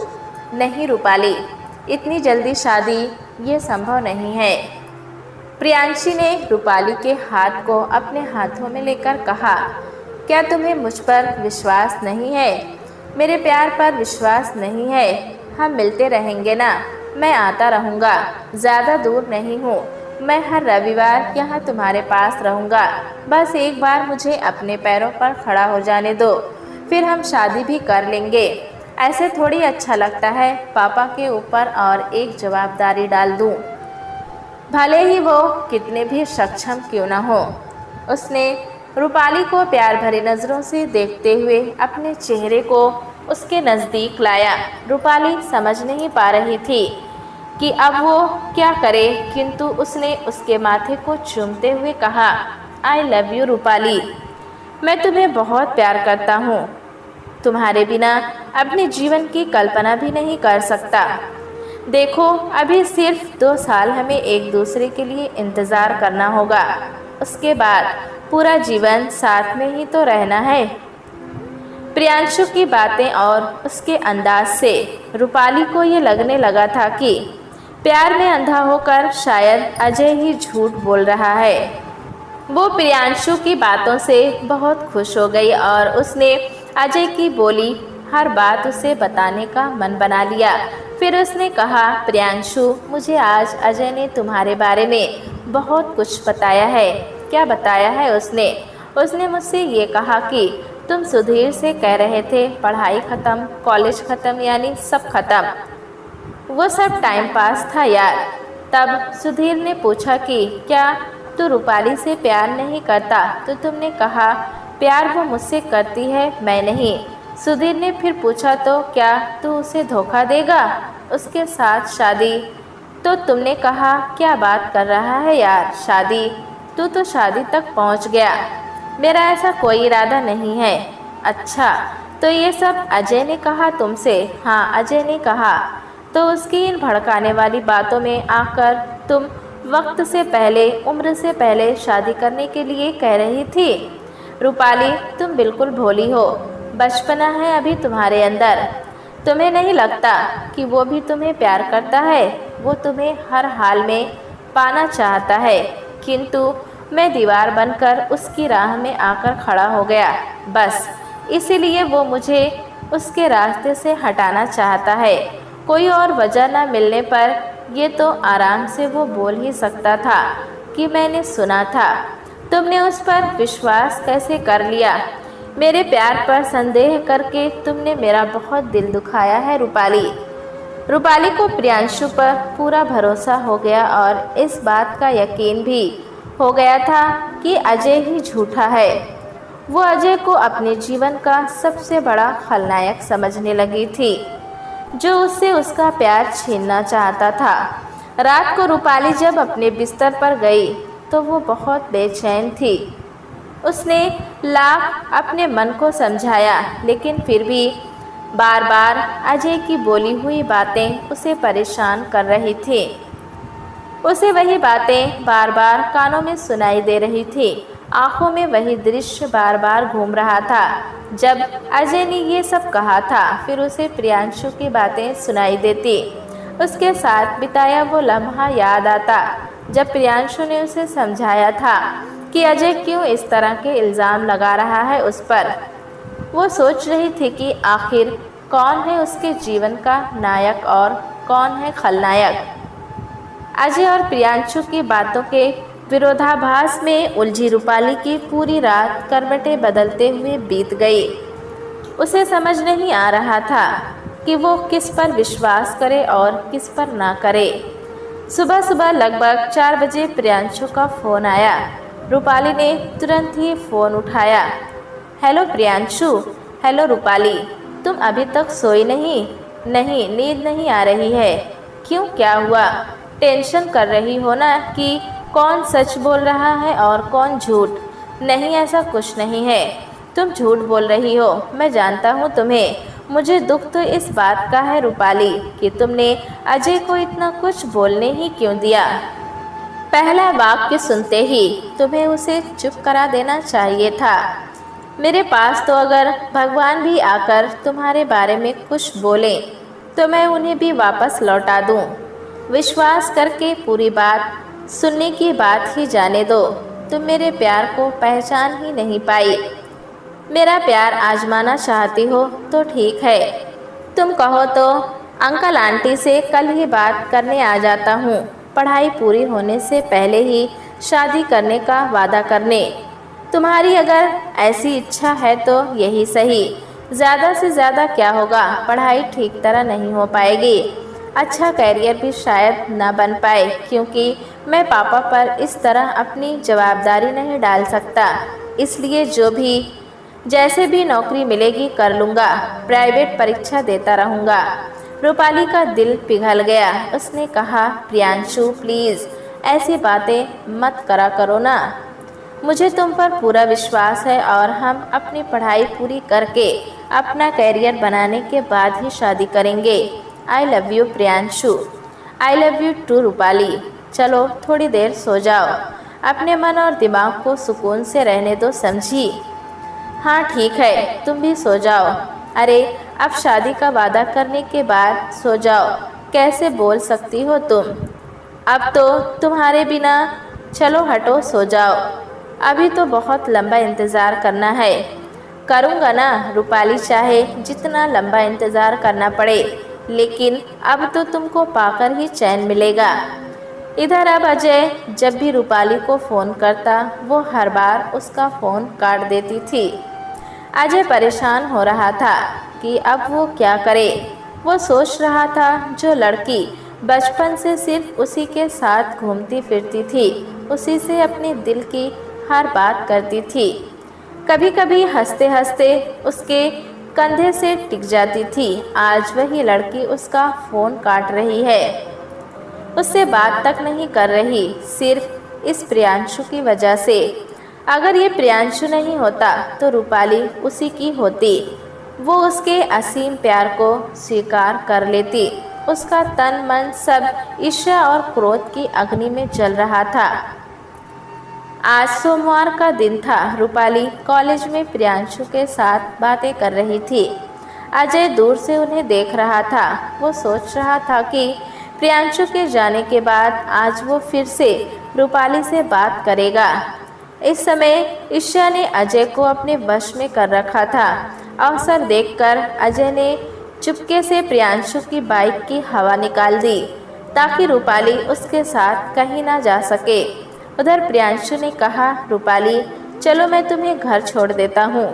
नहीं रूपाली, इतनी जल्दी शादी ये संभव नहीं है। प्रियांशी ने रूपाली के हाथ को अपने हाथों में लेकर कहा, क्या तुम्हें मुझ पर विश्वास नहीं है? मेरे प्यार पर विश्वास नहीं है? हम मिलते रहेंगे ना? मैं आता रहूँगा, ज़्यादा दूर नहीं हूँ। मैं हर रविवार यहाँ तुम्हारे पास रहूँगा। बस एक बार मुझे अपने पैरों पर खड़ा हो जाने दो, फिर हम शादी भी कर लेंगे। ऐसे थोड़ी अच्छा लगता है पापा के ऊपर और एक जवाबदारी डाल दूँ, भले ही वो कितने भी सक्षम क्यों ना हो। उसने रूपाली को प्यार भरी नज़रों से देखते हुए अपने चेहरे को उसके नज़दीक लाया। रूपाली समझ नहीं पा रही थी कि अब वो क्या करे, किंतु उसने उसके माथे को चूमते हुए कहा, आई लव यू रूपाली, मैं तुम्हें बहुत प्यार करता हूँ। तुम्हारे बिना अपने जीवन की कल्पना भी नहीं कर सकता। देखो, अभी सिर्फ 2 साल हमें एक दूसरे के लिए इंतज़ार करना होगा, उसके बाद पूरा जीवन साथ में ही तो रहना है। प्रियांशु की बातें और उसके अंदाज से रूपाली को ये लगने लगा था कि प्यार में अंधा होकर शायद अजय ही झूठ बोल रहा है। वो प्रियांशु की बातों से बहुत खुश हो गई और उसने अजय की बोली हर बात उसे बताने का मन बना लिया। फिर उसने कहा, प्रियांशु, मुझे आज अजय ने तुम्हारे बारे में बहुत कुछ बताया है। क्या बताया है उसने? उसने मुझसे ये कहा कि तुम सुधीर से कह रहे थे पढ़ाई ख़त्म, कॉलेज ख़त्म, यानी सब ख़त्म। वो सब टाइम पास था यार। तब सुधीर ने पूछा कि क्या तू रूपाली से प्यार नहीं करता? तो तुमने कहा प्यार वो मुझसे करती है, मैं नहीं। सुधीर ने फिर पूछा, तो क्या तू उसे धोखा देगा, उसके साथ शादी? तो तुमने कहा क्या बात कर रहा है यार, शादी? तू तो शादी तक पहुंच गया। मेरा ऐसा कोई इरादा नहीं है। अच्छा, तो ये सब अजय ने कहा तुमसे? हाँ, अजय ने कहा। तो उसकी इन भड़काने वाली बातों में आकर तुम वक्त से पहले, उम्र से पहले शादी करने के लिए कह रही थी? रूपाली, तुम बिल्कुल भोली हो। बचपना है अभी तुम्हारे अंदर। तुम्हें नहीं लगता कि वो भी तुम्हें प्यार करता है? वो तुम्हें हर हाल में पाना चाहता है, किंतु मैं दीवार बनकर उसकी राह में आकर खड़ा हो गया। बस इसीलिए वो मुझे उसके रास्ते से हटाना चाहता है। कोई और वजह न मिलने पर ये तो आराम से वो बोल ही सकता था कि मैंने सुना था। तुमने उस पर विश्वास कैसे कर लिया? मेरे प्यार पर संदेह करके तुमने मेरा बहुत दिल दुखाया है रूपाली। रूपाली को प्रियांशु पर पूरा भरोसा हो गया और इस बात का यकीन भी हो गया था कि अजय ही झूठा है। वो अजय को अपने जीवन का सबसे बड़ा खलनायक समझने लगी थी, जो उससे उसका प्यार छीनना चाहता था। रात को रूपाली जब अपने बिस्तर पर गई तो वो बहुत बेचैन थी। उसने लाख अपने मन को समझाया, लेकिन फिर भी बार बार अजय की बोली हुई बातें उसे परेशान कर रही थी। उसे वही बातें बार बार कानों में सुनाई दे रही थी। आंखों में वही दृश्य बार बार घूम रहा था। जब अजय ने ये सब कहा था, फिर उसे प्रियांशु की बातें सुनाई देती। उसके साथ बिताया वो लम्हा याद आता जब प्रियांशु ने उसे समझाया था कि अजय क्यों इस तरह के इल्ज़ाम लगा रहा है उस पर। वो सोच रही थी कि आखिर कौन है उसके जीवन का नायक और कौन है खलनायक। अजय और प्रियांशु की बातों के विरोधाभास में उलझी रूपाली की पूरी रात करवटें बदलते हुए बीत गई। उसे समझ नहीं आ रहा था कि वो किस पर विश्वास करे और किस पर ना करे। सुबह सुबह लगभग 4 बजे प्रियांशु का फ़ोन आया। रूपाली ने तुरंत ही फ़ोन उठाया। हेलो प्रियांशु। हेलो रूपाली, तुम अभी तक सोई नहीं? नहीं, नींद नहीं आ रही है। क्यों, क्या हुआ? टेंशन कर रही हो ना कि कौन सच बोल रहा है और कौन झूठ? नहीं, ऐसा कुछ नहीं है। तुम झूठ बोल रही हो, मैं जानता हूँ तुम्हें। मुझे दुख तो इस बात का है रूपाली कि तुमने अजय को इतना कुछ बोलने ही क्यों दिया। पहला वाक्य सुनते ही तुम्हें उसे चुप करा देना चाहिए था। मेरे पास तो अगर भगवान भी आकर तुम्हारे बारे में कुछ बोले तो मैं उन्हें भी वापस लौटा दूं। विश्वास करके पूरी बात सुनने की बात ही जाने दो। तुम मेरे प्यार को पहचान ही नहीं पाई। मेरा प्यार आजमाना चाहती हो तो ठीक है। तुम कहो तो अंकल आंटी से कल ही बात करने आ जाता हूँ। पढ़ाई पूरी होने से पहले ही शादी करने का वादा करने। तुम्हारी अगर ऐसी इच्छा है तो यही सही। ज़्यादा से ज़्यादा क्या होगा, पढ़ाई ठीक तरह नहीं हो पाएगी। अच्छा कैरियर भी शायद ना बन पाए, क्योंकि मैं पापा पर इस तरह अपनी जवाबदारी नहीं डाल सकता। इसलिए जो भी जैसे भी नौकरी मिलेगी कर लूँगा। प्राइवेट परीक्षा देता रहूँगा। रूपाली का दिल पिघल गया। उसने कहा, प्रियांशु प्लीज़ ऐसी बातें मत करा करो ना। मुझे तुम पर पूरा विश्वास है और हम अपनी पढ़ाई पूरी करके अपना कैरियर बनाने के बाद ही शादी करेंगे। I love you Priyanshu. I love you too Rupali. चलो थोड़ी देर सो जाओ, अपने मन और दिमाग को सुकून से रहने दो, समझी? हाँ ठीक है, तुम भी सो जाओ। अरे अब शादी का वादा करने के बाद सो जाओ, कैसे बोल सकती हो तुम? अब तो तुम्हारे बिना। चलो हटो, सो जाओ। अभी तो बहुत लंबा इंतज़ार करना है। करूँगा ना रूपाली, चाहे जितना लंबा इंतज़ार करना पड़े, लेकिन अब तो तुमको पाकर ही चैन मिलेगा। इधर अब अजय जब भी रूपाली को फ़ोन करता, वो हर बार उसका फ़ोन काट देती थी। अजय परेशान हो रहा था कि अब वो क्या करे। वो सोच रहा था, जो लड़की बचपन से सिर्फ उसी के साथ घूमती फिरती थी, उसी से अपने दिल की हर बात करती थी, कभी कभी हंसते हंसते उसके कंधे से टिक जाती थी, आज वही लड़की उसका फ़ोन काट रही है, उससे बात तक नहीं कर रही, सिर्फ इस प्रियांशु की वजह से। अगर ये प्रियांशु नहीं होता तो रूपाली उसी की होती। वो उसके असीम प्यार को स्वीकार कर लेती। उसका तन मन सब ईर्ष्या और क्रोध की अग्नि में जल रहा था। आज सोमवार का दिन था। रूपाली कॉलेज में प्रियांशु के साथ बातें कर रही थी। अजय दूर से उन्हें देख रहा था। वो सोच रहा था कि प्रियांशु के जाने के बाद आज वो फिर से रूपाली से बात करेगा। इस समय ईर्ष्या ने अजय को अपने वश में कर रखा था। अवसर देखकर अजय ने चुपके से प्रियांशु की बाइक की हवा निकाल दी, ताकि रूपाली उसके साथ कहीं ना जा सके। उधर प्रियांशु ने कहा, रूपाली चलो मैं तुम्हें घर छोड़ देता हूँ,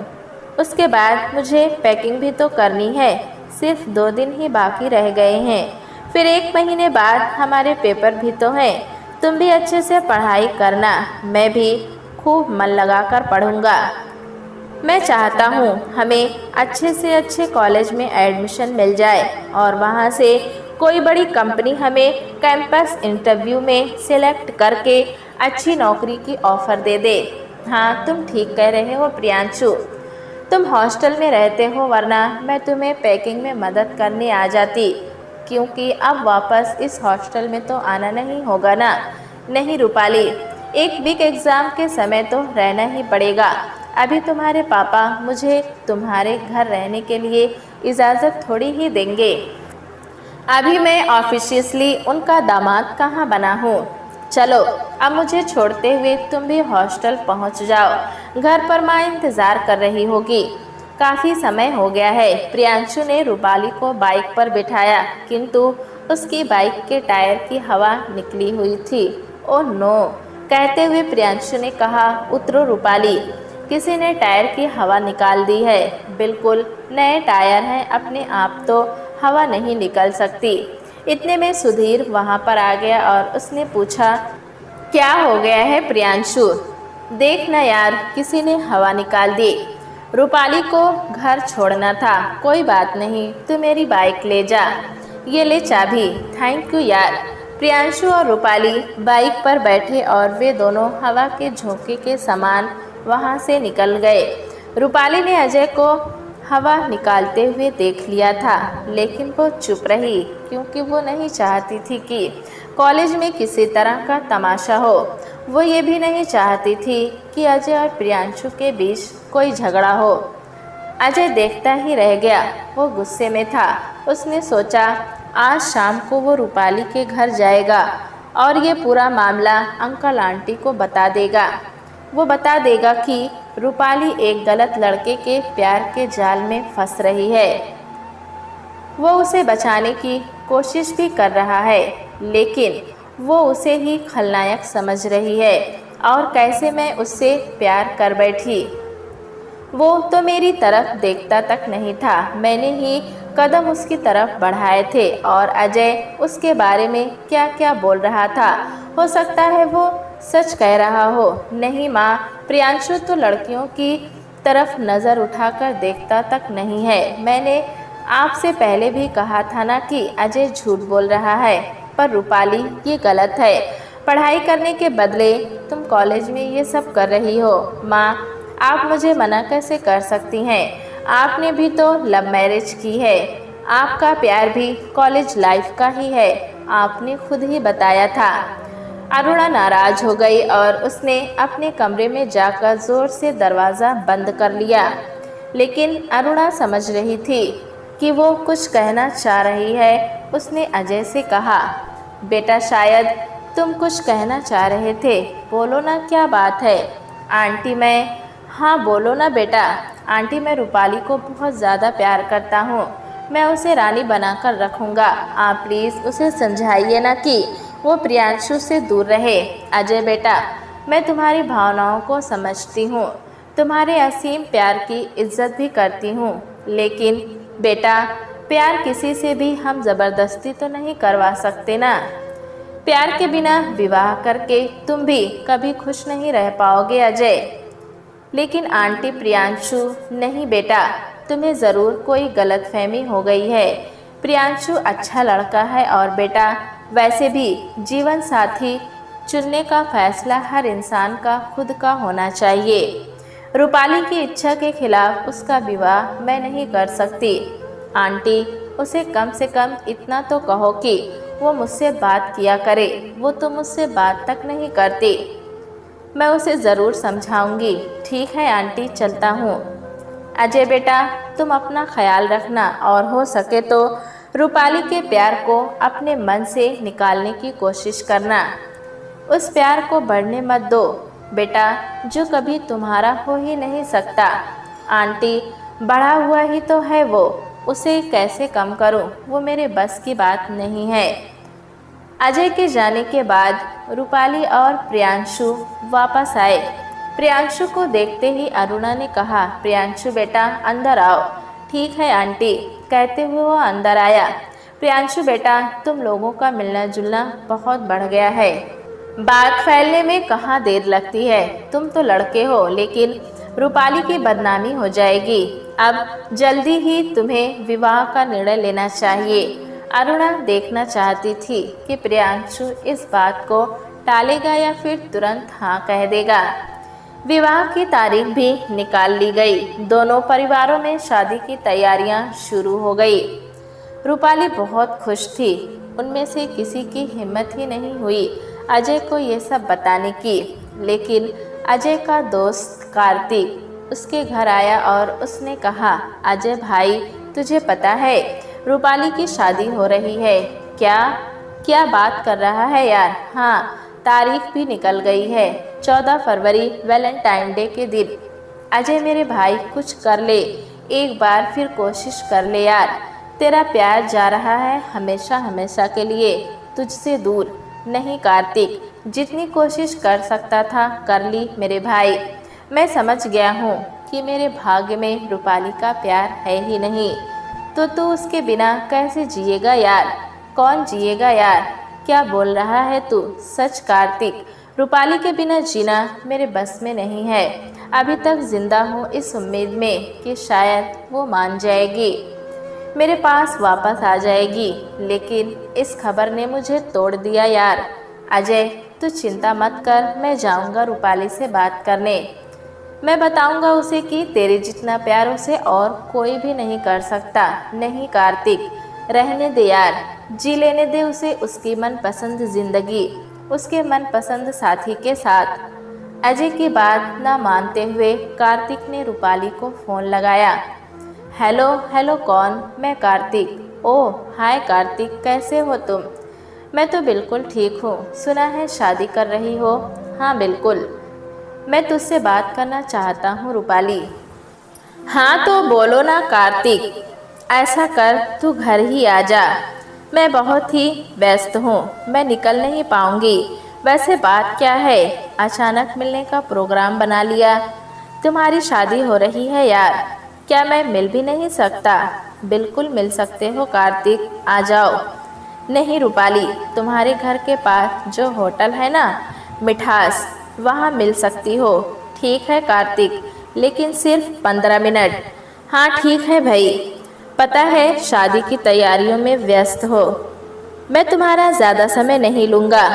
उसके बाद मुझे पैकिंग भी तो करनी है। सिर्फ 2 दिन ही बाकी रह गए हैं, फिर 1 महीने बाद हमारे पेपर भी तो हैं। तुम भी अच्छे से पढ़ाई करना, मैं भी खूब मन लगाकर पढ़ूंगा। मैं चाहता हूँ हमें अच्छे से अच्छे कॉलेज में एडमिशन मिल जाए और वहाँ से कोई बड़ी कंपनी हमें कैंपस इंटरव्यू में सिलेक्ट करके अच्छी नौकरी की ऑफ़र दे दे। हाँ, तुम ठीक कह रहे हो प्रियांशु। तुम हॉस्टल में रहते हो, वरना मैं तुम्हें पैकिंग में मदद करने आ जाती, क्योंकि अब वापस इस हॉस्टल में तो आना नहीं होगा ना। नहीं रूपाली, एक बिग एग्ज़ाम के समय तो रहना ही पड़ेगा। अभी तुम्हारे पापा मुझे तुम्हारे घर रहने के लिए इजाज़त थोड़ी ही देंगे। अभी मैं ऑफिशियसली उनका दामाद कहाँ बना हूँ। चलो, अब मुझे छोड़ते हुए तुम भी हॉस्टल पहुँच जाओ। घर पर माँ इंतज़ार कर रही होगी। काफ़ी समय हो गया है। प्रियांशु ने रूपाली को बाइक पर बिठाया, किंतु उसकी बाइक के टायर की हवा निकली हुई थी। ओह नो, कहते हुए प्रियांशु ने कहा, उतरो रूपाली, किसी ने टायर की हवा निकाल दी है। बिल्कुल नए टायर हैं, अपने आप तो हवा नहीं निकल सकती। इतने में सुधीर वहां पर आ गया और उसने पूछा, क्या हो गया है प्रियांशु? देख ना यार, किसी ने हवा निकाल दी। रूपाली को घर छोड़ना था। कोई बात नहीं, तू मेरी बाइक ले जा। ये ले चाबी। थैंक यू यार। प्रियांशु और रूपाली बाइक पर बैठे और वे दोनों हवा के झोंके के समान वहां से निकल गए। रूपाली ने अजय को हवा निकालते हुए देख लिया था, लेकिन वो चुप रही, क्योंकि वो नहीं चाहती थी कि कॉलेज में किसी तरह का तमाशा हो। वो ये भी नहीं चाहती थी कि अजय और प्रियांशु के बीच कोई झगड़ा हो। अजय देखता ही रह गया। वो गुस्से में था। उसने सोचा, आज शाम को वो रूपाली के घर जाएगा और ये पूरा मामला अंकल आंटी को बता देगा। वो बता देगा कि रूपाली एक गलत लड़के के प्यार के जाल में फंस रही है। वो उसे बचाने की कोशिश भी कर रहा है, लेकिन वो उसे ही खलनायक समझ रही है। और कैसे मैं उससे प्यार कर बैठी। वो तो मेरी तरफ देखता तक नहीं था। मैंने ही कदम उसकी तरफ बढ़ाए थे और अजय उसके बारे में क्या क्या बोल रहा था। हो सकता है वो सच कह रहा हो। नहीं माँ, प्रियांशु तो लड़कियों की तरफ नज़र उठाकर देखता तक नहीं है। मैंने आपसे पहले भी कहा था ना कि अजय झूठ बोल रहा है। पर रूपाली, ये गलत है। पढ़ाई करने के बदले तुम कॉलेज में ये सब कर रही हो। माँ, आप मुझे मना कैसे कर सकती हैं? आपने भी तो लव मैरिज की है। आपका प्यार भी कॉलेज लाइफ का ही है। आपने खुद ही बताया था। अरुणा नाराज हो गई और उसने अपने कमरे में जाकर जोर से दरवाज़ा बंद कर लिया। लेकिन अरुणा समझ रही थी कि वो कुछ कहना चाह रही है। उसने अजय से कहा, बेटा, शायद तुम कुछ कहना चाह रहे थे। बोलो ना, क्या बात है? आंटी, मैं हाँ बोलो ना बेटा। आंटी, मैं रूपाली को बहुत ज़्यादा प्यार करता हूँ। मैं उसे रानी बनाकर रखूँगा। आप प्लीज़ उसे समझाइए ना कि वो प्रियांशु से दूर रहे। अजय बेटा, मैं तुम्हारी भावनाओं को समझती हूँ, तुम्हारे असीम प्यार की इज्जत भी करती हूँ, लेकिन बेटा, प्यार किसी से भी हम ज़बरदस्ती तो नहीं करवा सकते ना। प्यार के बिना विवाह करके तुम भी कभी खुश नहीं रह पाओगे अजय। लेकिन आंटी, प्रियांशु नहीं बेटा, तुम्हें ज़रूर कोई गलतफहमी हो गई है। प्रियांशु अच्छा लड़का है और बेटा, वैसे भी जीवन साथी चुनने का फैसला हर इंसान का खुद का होना चाहिए। रूपाली की इच्छा के खिलाफ उसका विवाह मैं नहीं कर सकती। आंटी, उसे कम से कम इतना तो कहो कि वो मुझसे बात किया करे। वो तो मुझसे बात तक नहीं करती। मैं उसे ज़रूर समझाऊंगी। ठीक है आंटी, चलता हूँ। अजय बेटा, तुम अपना ख्याल रखना और हो सके तो रूपाली के प्यार को अपने मन से निकालने की कोशिश करना। उस प्यार को बढ़ने मत दो बेटा, जो कभी तुम्हारा हो ही नहीं सकता। आंटी, बढ़ा हुआ ही तो है वो, उसे कैसे कम करूं? वो मेरे बस की बात नहीं है। अजय के जाने के बाद रूपाली और प्रियांशु वापस आए। प्रियांशु को देखते ही अरुणा ने कहा, प्रियांशु बेटा, अंदर आओ। ठीक है आंटी, कहते हुए वो अंदर आया। प्रियांशु बेटा, तुम लोगों का मिलना जुलना बहुत बढ़ गया है। बात फैलने में कहाँ देर लगती है। तुम तो लड़के हो, लेकिन रूपाली की बदनामी हो जाएगी। अब जल्दी ही तुम्हें विवाह का निर्णय लेना चाहिए। अरुणा देखना चाहती थी कि प्रियांशु इस बात को टालेगा या फिर तुरंत हाँ कह देगा। विवाह की तारीख भी निकाल ली गई। दोनों परिवारों में शादी की तैयारियां शुरू हो गई। रूपाली बहुत खुश थी। उनमें से किसी की हिम्मत ही नहीं हुई अजय को ये सब बताने की। लेकिन अजय का दोस्त कार्तिक उसके घर आया और उसने कहा, अजय भाई, तुझे पता है रूपाली की शादी हो रही है। क्या क्या बात कर रहा है यार? हाँ, तारीख भी निकल गई है, 14 फरवरी, वैलेंटाइन डे के दिन। अजय मेरे भाई, कुछ कर ले, एक बार फिर कोशिश कर ले यार। तेरा प्यार जा रहा है हमेशा हमेशा के लिए तुझसे दूर। नहीं कार्तिक, जितनी कोशिश कर सकता था कर ली मेरे भाई। मैं समझ गया हूँ कि मेरे भाग्य में रूपाली का प्यार है ही नहीं, तो तू उसके बिना कैसे जिएगा यार? कौन जिएगा यार? क्या बोल रहा है तू? सच कार्तिक, रूपाली के बिना जीना मेरे बस में नहीं है। अभी तक जिंदा हूँ इस उम्मीद में कि शायद वो मान जाएगी, मेरे पास वापस आ जाएगी। लेकिन इस खबर ने मुझे तोड़ दिया यार। अजय, तू चिंता मत कर, मैं जाऊंगा रूपाली से बात करने। मैं बताऊंगा उसे कि तेरे जितना प्यार उसे और कोई भी नहीं कर सकता। नहीं कार्तिक, रहने दे यार, जी लेने दे उसे उसकी मनपसंद जिंदगी, उसके मनपसंद साथी के साथ। अजय की बात न मानते हुए कार्तिक ने रूपाली को फ़ोन लगाया। हेलो हेलो, कौन? मैं कार्तिक। ओह हाय कार्तिक, कैसे हो तुम? मैं तो बिल्कुल ठीक हूँ। सुना है शादी कर रही हो? हाँ बिल्कुल, मैं तुझसे बात करना चाहता हूँ रूपाली। हाँ तो बोलो ना कार्तिक। ऐसा कर, तू घर ही आ जा। मैं बहुत ही व्यस्त हूँ, मैं निकल नहीं पाऊँगी। वैसे बात क्या है? अचानक मिलने का प्रोग्राम बना लिया। तुम्हारी शादी हो रही है यार, क्या मैं मिल भी नहीं सकता? बिल्कुल मिल सकते हो कार्तिक, आ जाओ। नहीं रूपाली, तुम्हारे घर के पास जो होटल है ना, मिठास, वहाँ मिल सकती हो। ठीक है कार्तिक, लेकिन सिर्फ 15 मिनट। हाँ ठीक है भाई, पता है शादी की तैयारियों में व्यस्त हो, मैं तुम्हारा ज़्यादा समय नहीं लूँगा।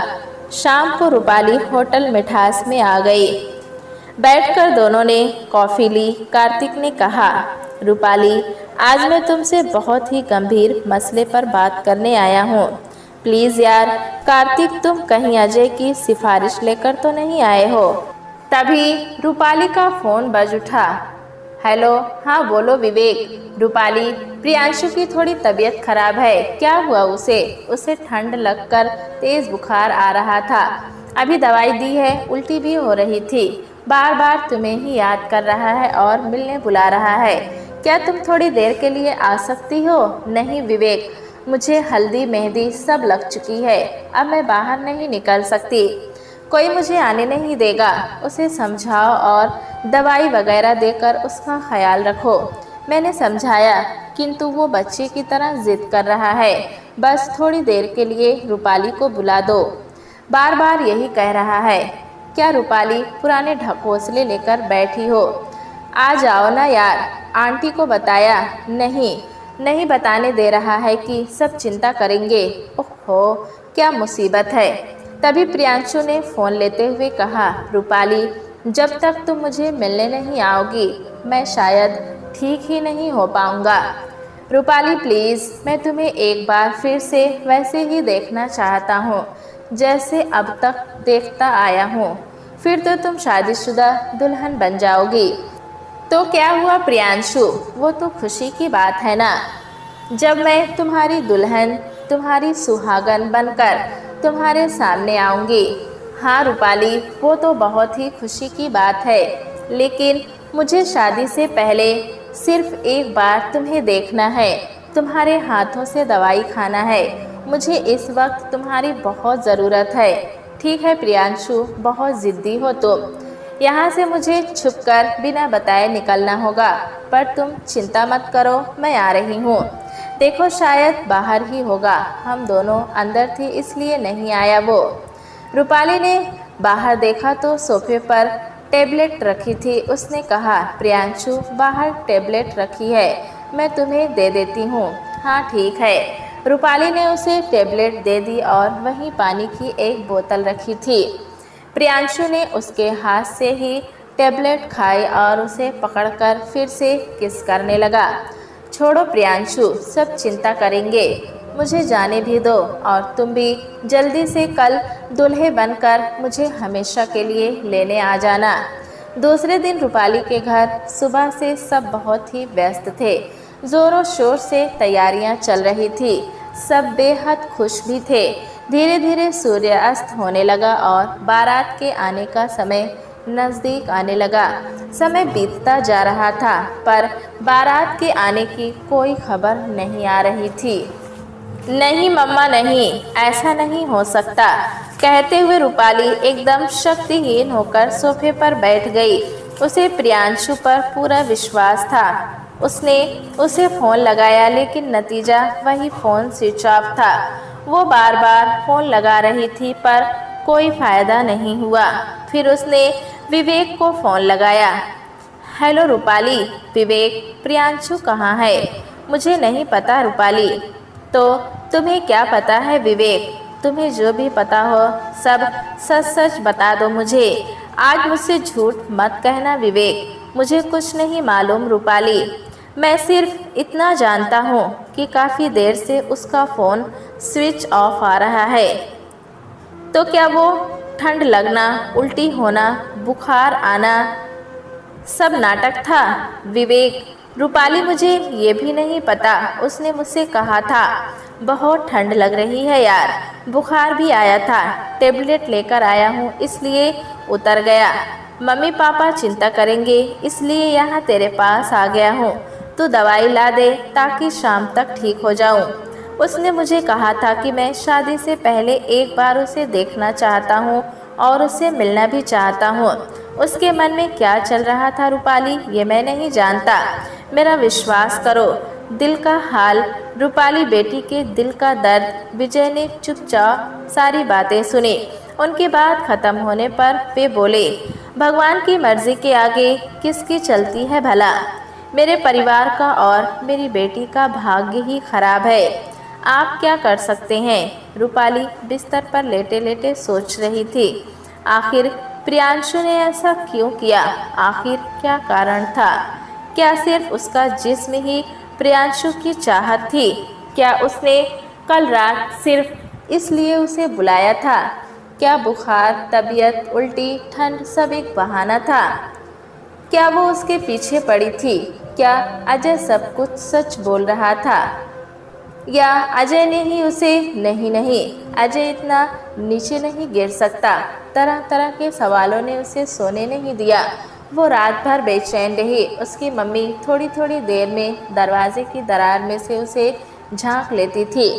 शाम को रूपाली होटल मिठास में आ गई। बैठकर दोनों ने कॉफ़ी ली। कार्तिक ने कहा, रूपाली, आज मैं तुमसे बहुत ही गंभीर मसले पर बात करने आया हूँ। प्लीज़ यार। कार्तिक, तुम कहीं अजय की सिफारिश लेकर तो नहीं आए हो? तभी रूपाली का फ़ोन बज उठा। हेलो, हाँ बोलो विवेक। रूपाली, प्रियांशु की थोड़ी तबीयत खराब है। क्या हुआ उसे? उसे ठंड लगकर तेज़ बुखार आ रहा था। अभी दवाई दी है, उल्टी भी हो रही थी। बार बार तुम्हें ही याद कर रहा है और मिलने बुला रहा है। क्या तुम थोड़ी देर के लिए आ सकती हो? नहीं विवेक, मुझे हल्दी मेहंदी सब लग चुकी है, अब मैं बाहर नहीं निकल सकती। कोई मुझे आने नहीं देगा। उसे समझाओ और दवाई वगैरह देकर उसका ख्याल रखो। मैंने समझाया, किंतु वो बच्चे की तरह जिद कर रहा है। बस थोड़ी देर के लिए रूपाली को बुला दो, बार बार यही कह रहा है। क्या रूपाली पुराने ढकोसले लेकर बैठी हो? आ जाओ ना यार। आंटी को बताया? नहीं, नहीं बताने दे रहा है कि सब चिंता करेंगे। ओहो, क्या मुसीबत है। तभी प्रियांशु ने फ़ोन लेते हुए कहा, रूपाली, जब तक तुम मुझे मिलने नहीं आओगी मैं शायद ठीक ही नहीं हो पाऊँगा। रूपाली प्लीज़, मैं तुम्हें एक बार फिर से वैसे ही देखना चाहता हूँ जैसे अब तक देखता आया हूँ। फिर तो तुम शादीशुदा दुल्हन बन जाओगी। तो क्या हुआ प्रियांशु? वो तो खुशी की बात है ना, जब मैं तुम्हारी दुल्हन, तुम्हारी सुहागन बनकर तुम्हारे सामने आऊँगी। हाँ रूपाली, वो तो बहुत ही खुशी की बात है, लेकिन मुझे शादी से पहले सिर्फ एक बार तुम्हें देखना है, तुम्हारे हाथों से दवाई खाना है। मुझे इस वक्त तुम्हारी बहुत ज़रूरत है। ठीक है प्रियांशु, बहुत ज़िद्दी हो तुम। यहाँ से मुझे छुपकर बिना बताए निकलना होगा, पर तुम चिंता मत करो, मैं आ रही हूँ। देखो शायद बाहर ही होगा, हम दोनों अंदर थे इसलिए नहीं आया वो। रूपाली ने बाहर देखा तो सोफे पर टेबलेट रखी थी। उसने कहा, प्रियांशु बाहर टेबलेट रखी है, मैं तुम्हें दे देती हूँ। हाँ ठीक है। रूपाली ने उसे टेबलेट दे दी और वहीं पानी की एक बोतल रखी थी। प्रियांशु ने उसके हाथ से ही टेबलेट खाई और उसे पकड़कर फिर से किस करने लगा। छोड़ो प्रियांशु, सब चिंता करेंगे, मुझे जाने भी दो और तुम भी जल्दी से कल दूल्हे बनकर मुझे हमेशा के लिए लेने आ जाना। दूसरे दिन रूपाली के घर सुबह से सब बहुत ही व्यस्त थे। जोरों शोर से तैयारियां चल रही थी। सब बेहद खुश भी थे। धीरे धीरे सूर्यास्त होने लगा और बारात के आने का समय नज़दीक आने लगा। समय बीतता जा रहा था पर बारात के आने की कोई खबर नहीं आ रही थी। नहीं मम्मा नहीं, ऐसा नहीं हो सकता, कहते हुए रूपाली एकदम शक्तिहीन होकर सोफे पर बैठ गई। उसे प्रियांशु पर पूरा विश्वास था। उसने उसे फ़ोन लगाया लेकिन नतीजा वही फ़ोन स्विच ऑफ था। वो बार बार फ़ोन लगा रही थी पर कोई फ़ायदा नहीं हुआ। फिर उसने विवेक को फ़ोन लगाया। हेलो रूपाली। विवेक, प्रियांशु कहाँ है? मुझे नहीं पता रूपाली। तो तुम्हें क्या पता है विवेक? तुम्हें जो भी पता हो सब सच सच बता दो मुझे। आज मुझसे झूठ मत कहना विवेक, मुझे कुछ नहीं मालूम रूपाली। मैं सिर्फ इतना जानता हूँ कि काफ़ी देर से उसका फ़ोन स्विच ऑफ आ रहा है। तो क्या वो ठंड लगना, उल्टी होना, बुखार आना सब नाटक था? विवेक, रूपाली मुझे ये भी नहीं पता। उसने मुझसे कहा था बहुत ठंड लग रही है यार, बुखार भी आया था, टेबलेट लेकर आया हूँ इसलिए उतर गया। मम्मी पापा चिंता करेंगे इसलिए यहाँ तेरे पास आ गया हूँ। तू दवाई ला दे ताकि शाम तक ठीक हो जाऊँ। उसने मुझे कहा था कि मैं शादी से पहले एक बार उसे देखना चाहता हूँ और उससे मिलना भी चाहता हूँ। उसके मन में क्या चल रहा था रूपाली, ये मैं नहीं जानता। मेरा विश्वास करो, दिल का हाल, रूपाली बेटी के दिल का दर्द। विजय ने चुपचाप सारी बातें सुनी। उनकी बात खत्म होने पर वे बोले, भगवान की मर्जी के आगे किसकी चलती है भला? मेरे परिवार का और मेरी बेटी का भाग्य ही खराब है। आप क्या कर सकते हैं? रूपाली बिस्तर पर लेटे लेटे सोच रही थी। आखिर प्रियांशु ने ऐसा क्यों किया? आखिर क्या कारण था? क्या सिर्फ उसका जिस्म ही प्रियांशु की चाहत थी? क्या उसने कल रात सिर्फ इसलिए उसे बुलाया था? क्या बुखार, तबीयत, उल्टी, ठंड सब एक बहाना था? क्या वो उसके पीछे पड़ी थी? क्या अजय सब कुछ सच बोल रहा था? या अजय ने ही उसे नहीं नहीं, अजय इतना नीचे नहीं गिर सकता। तरह तरह के सवालों ने उसे सोने नहीं दिया। वो रात भर बेचैन रही। उसकी मम्मी थोड़ी थोड़ी देर में दरवाजे की दरार में से उसे झांक लेती थी।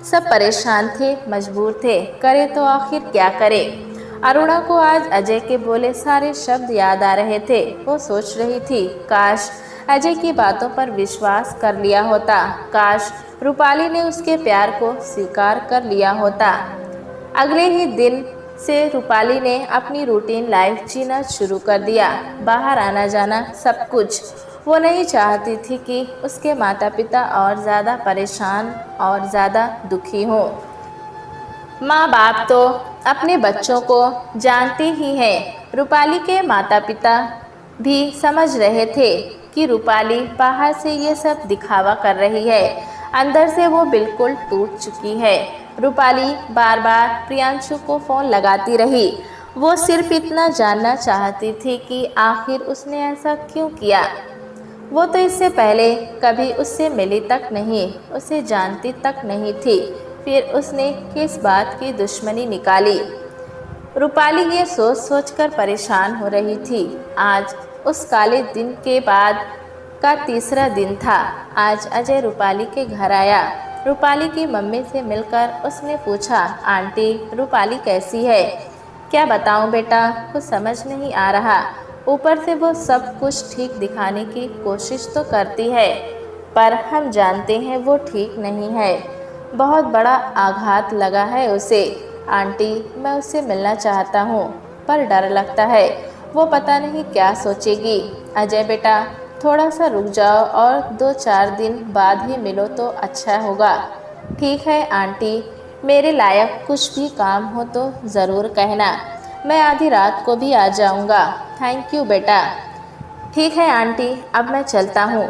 सब परेशान थे, मजबूर थे, करे तो आखिर क्या करे। अरुणा को आज अजय के बोले सारे शब्द याद आ रहे थे। वो सोच रही थी, काश अजय की बातों पर विश्वास कर लिया होता, काश रूपाली ने उसके प्यार को स्वीकार कर लिया होता। अगले ही दिन से रूपाली ने अपनी रूटीन लाइफ जीना शुरू कर दिया। बाहर आना जाना सब कुछ। वो नहीं चाहती थी कि उसके माता पिता और ज़्यादा परेशान और ज़्यादा दुखी हों। माँ बाप तो अपने बच्चों को जानते ही हैं। रूपाली के माता पिता भी समझ रहे थे कि रूपाली बाहर से ये सब दिखावा कर रही है, अंदर से वो बिल्कुल टूट चुकी है। रूपाली बार बार प्रियांशु को फ़ोन लगाती रही। वो सिर्फ इतना जानना चाहती थी कि आखिर उसने ऐसा क्यों किया। वो तो इससे पहले कभी उससे मिली तक नहीं, उसे जानती तक नहीं थी, फिर उसने किस बात की दुश्मनी निकाली। रूपाली ये सोच सोच कर परेशान हो रही थी। आज उस काले दिन के बाद का तीसरा दिन था। आज अजय रूपाली के घर आया। रूपाली की मम्मी से मिलकर उसने पूछा, आंटी रूपाली कैसी है? क्या बताऊं बेटा, कुछ समझ नहीं आ रहा। ऊपर से वो सब कुछ ठीक दिखाने की कोशिश तो करती है पर हम जानते हैं वो ठीक नहीं है। बहुत बड़ा आघात लगा है उसे। आंटी, मैं उससे मिलना चाहता हूँ पर डर लगता है, वो पता नहीं क्या सोचेगी। अजय बेटा, थोड़ा सा रुक जाओ और 2-4 दिन बाद ही मिलो तो अच्छा होगा। ठीक है आंटी, मेरे लायक कुछ भी काम हो तो ज़रूर कहना, मैं आधी रात को भी आ जाऊँगा। थैंक यू बेटा। ठीक है आंटी, अब मैं चलता हूँ।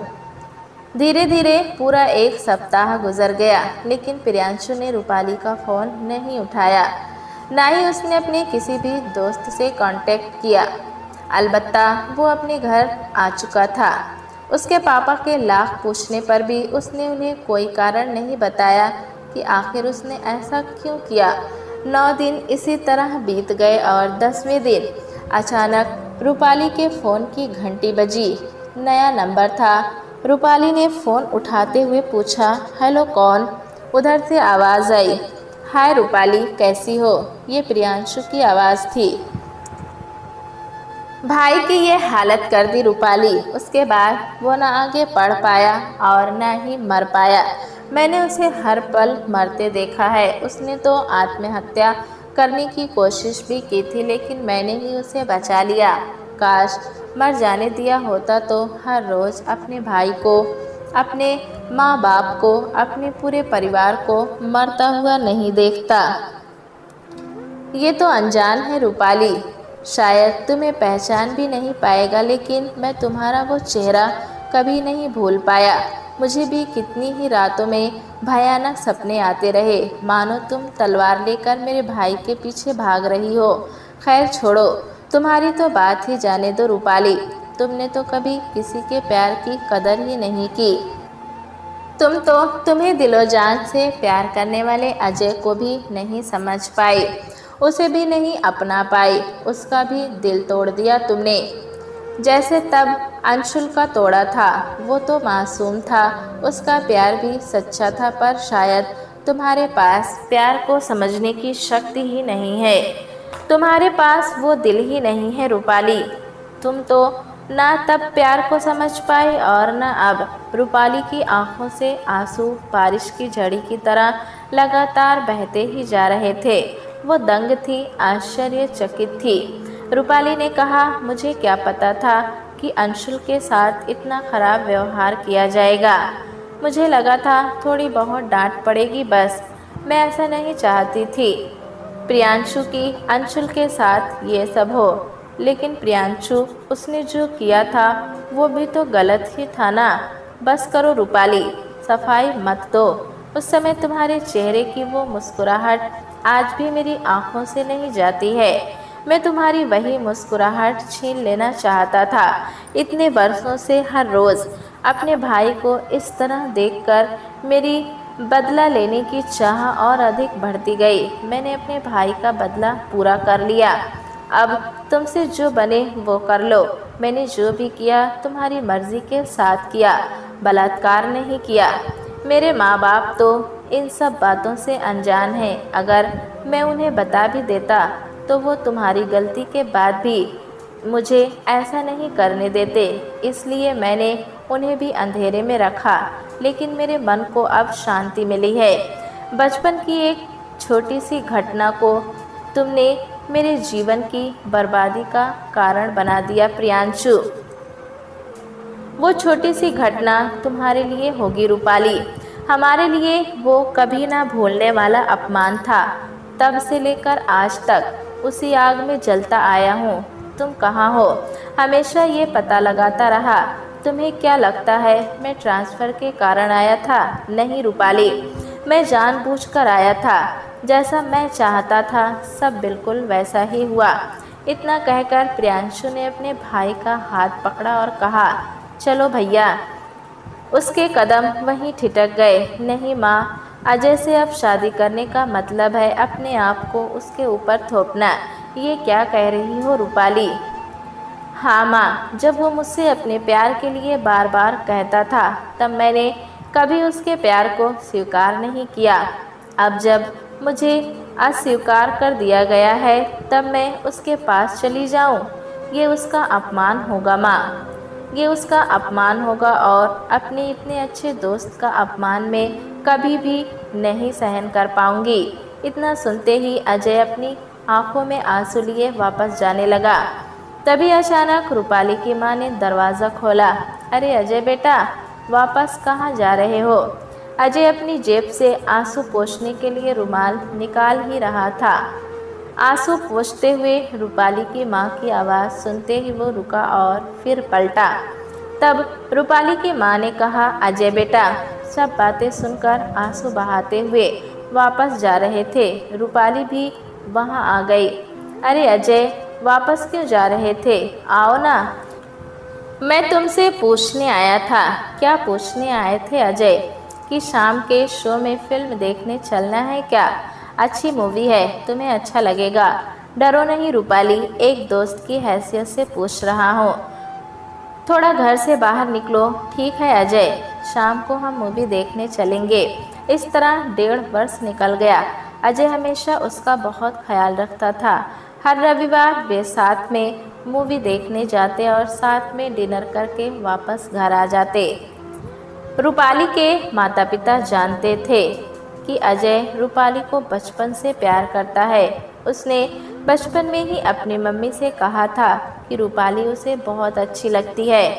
धीरे धीरे पूरा एक सप्ताह गुजर गया, लेकिन प्रियांशु ने रूपाली का फ़ोन नहीं उठाया, ना ही उसने अपने किसी भी दोस्त से कांटेक्ट किया। अलबत्ता वो अपने घर आ चुका था। उसके पापा के लाख पूछने पर भी उसने उन्हें कोई कारण नहीं बताया कि आखिर उसने ऐसा क्यों किया। 9 दिन इसी तरह बीत गए और 10वें दिन अचानक रूपाली के फ़ोन की घंटी बजी। नया नंबर था। रूपाली ने फ़ोन उठाते हुए पूछा, हेलो कौन? उधर से आवाज़ आई, हाय रूपाली, कैसी हो? ये प्रियांशु की आवाज़ थी। भाई की ये हालत कर दी रूपाली। उसके बाद वो ना आगे बढ़ पाया और ना ही मर पाया। मैंने उसे हर पल मरते देखा है। उसने तो आत्महत्या करने की कोशिश भी की थी, लेकिन मैंने ही उसे बचा लिया। काश मर जाने दिया होता तो हर रोज़ अपने भाई को, अपने माँ बाप को, अपने पूरे परिवार को मरता हुआ नहीं देखता। ये तो अनजान है रूपाली, शायद तुम्हें पहचान भी नहीं पाएगा, लेकिन मैं तुम्हारा वो चेहरा कभी नहीं भूल पाया। मुझे भी कितनी ही रातों में भयानक सपने आते रहे, मानो तुम तलवार लेकर मेरे भाई के पीछे भाग रही हो। खैर छोड़ो, तुम्हारी तो बात ही जाने दो रूपाली। तुमने तो कभी किसी के प्यार की कदर ही नहीं की। तुम तो तुम्हें दिलो जान से प्यार करने वाले अजय को भी नहीं समझ पाई, उसे भी नहीं अपना पाई। उसका भी दिल तोड़ दिया तुमने, जैसे तब अंशुल का तोड़ा था। वो तो मासूम था, उसका प्यार भी सच्चा था, पर शायद तुम्हारे पास प्यार को समझने की शक्ति ही नहीं है। तुम्हारे पास वो दिल ही नहीं है रूपाली। तुम तो ना तब प्यार को समझ पाई और न अब। रूपाली की आंखों से आंसू बारिश की झड़ी की तरह लगातार बहते ही जा रहे थे। वो दंग थी, आश्चर्यचकित थी। रूपाली ने कहा, मुझे क्या पता था कि अंशुल के साथ इतना खराब व्यवहार किया जाएगा। मुझे लगा था थोड़ी बहुत डांट पड़ेगी बस। मैं ऐसा नहीं चाहती थी प्रियांशु की अंशुल के साथ ये सब हो, लेकिन प्रियांशु, उसने जो किया था वो भी तो गलत ही था ना। बस करो रूपाली, सफाई मत दो। उस समय तुम्हारे चेहरे की वो मुस्कुराहट आज भी मेरी आंखों से नहीं जाती है। मैं तुम्हारी वही मुस्कुराहट छीन लेना चाहता था। इतने वर्षों से हर रोज़ अपने भाई को इस तरह देखकर मेरी बदला लेने की चाह और अधिक बढ़ती गई। मैंने अपने भाई का बदला पूरा कर लिया। अब तुमसे जो बने वो कर लो। मैंने जो भी किया तुम्हारी मर्जी के साथ किया, बलात्कार नहीं किया। मेरे माँ बाप तो इन सब बातों से अनजान हैं। अगर मैं उन्हें बता भी देता तो वो तुम्हारी गलती के बाद भी मुझे ऐसा नहीं करने देते, इसलिए मैंने उन्हें भी अंधेरे में रखा। लेकिन मेरे मन को अब शांति मिली है। बचपन की एक छोटी सी घटना को तुमने मेरे जीवन की बर्बादी का कारण बना दिया प्रियांशु। वो छोटी सी घटना तुम्हारे लिए होगी रूपाली, हमारे लिए वो कभी ना भूलने वाला अपमान था। तब से लेकर आज तक उसी आग में जलता आया हूँ। तुम कहाँ हो? हमेशा ये पता लगाता रहा। तुम्हें क्या लगता है मैं ट्रांसफ़र के कारण आया था? नहीं रूपाली, मैं जानबूझकर आया था। जैसा मैं चाहता था सब बिल्कुल वैसा ही हुआ। इतना कहकर प्रियांशु ने अपने भाई का हाथ पकड़ा और कहा, चलो भैया। उसके कदम वहीं ठिठक गए। नहीं माँ, अजय से अब शादी करने का मतलब है अपने आप को उसके ऊपर थोपना। ये क्या कह रही हो रूपाली? हाँ माँ, जब वो मुझसे अपने प्यार के लिए बार बार कहता था तब मैंने कभी उसके प्यार को स्वीकार नहीं किया। अब जब मुझे अस्वीकार कर दिया गया है तब मैं उसके पास चली जाऊँ? ये उसका अपमान होगा माँ, ये उसका अपमान होगा और अपने इतने अच्छे दोस्त का अपमान मैं कभी भी नहीं सहन कर पाऊँगी। इतना सुनते ही अजय अपनी आंखों में आंसू लिए वापस जाने लगा। तभी अचानक रूपाली की माँ ने दरवाज़ा खोला। अरे अजय बेटा, वापस कहाँ जा रहे हो? अजय अपनी जेब से आंसू पोंछने के लिए रुमाल निकाल ही रहा था। आंसू पोंछते हुए रूपाली की माँ की आवाज़ सुनते ही वो रुका और फिर पलटा। तब रूपाली की माँ ने कहा, अजय बेटा। सब बातें सुनकर आंसू बहाते हुए वापस जा रहे थे रूपाली भी वहाँ आ गई। अरे अजय, वापस क्यों जा रहे थे? आओ ना। मैं तुमसे पूछने आया था। क्या पूछने आए थे अजय? कि शाम के शो में फिल्म देखने चलना है क्या? अच्छी मूवी है, तुम्हें अच्छा लगेगा। डरो नहीं रूपाली, एक दोस्त की हैसियत से पूछ रहा हूँ। थोड़ा घर से बाहर निकलो। ठीक है अजय, शाम को हम मूवी देखने चलेंगे। इस तरह 1.5 वर्ष निकल गया। अजय हमेशा उसका बहुत ख्याल रखता था। हर रविवार वे साथ में मूवी देखने जाते और साथ में डिनर करके वापस घर आ जाते। रूपाली के माता पिता जानते थे कि अजय रूपाली को बचपन से प्यार करता है। उसने बचपन में ही अपनी मम्मी से कहा था कि रूपाली उसे बहुत अच्छी लगती है।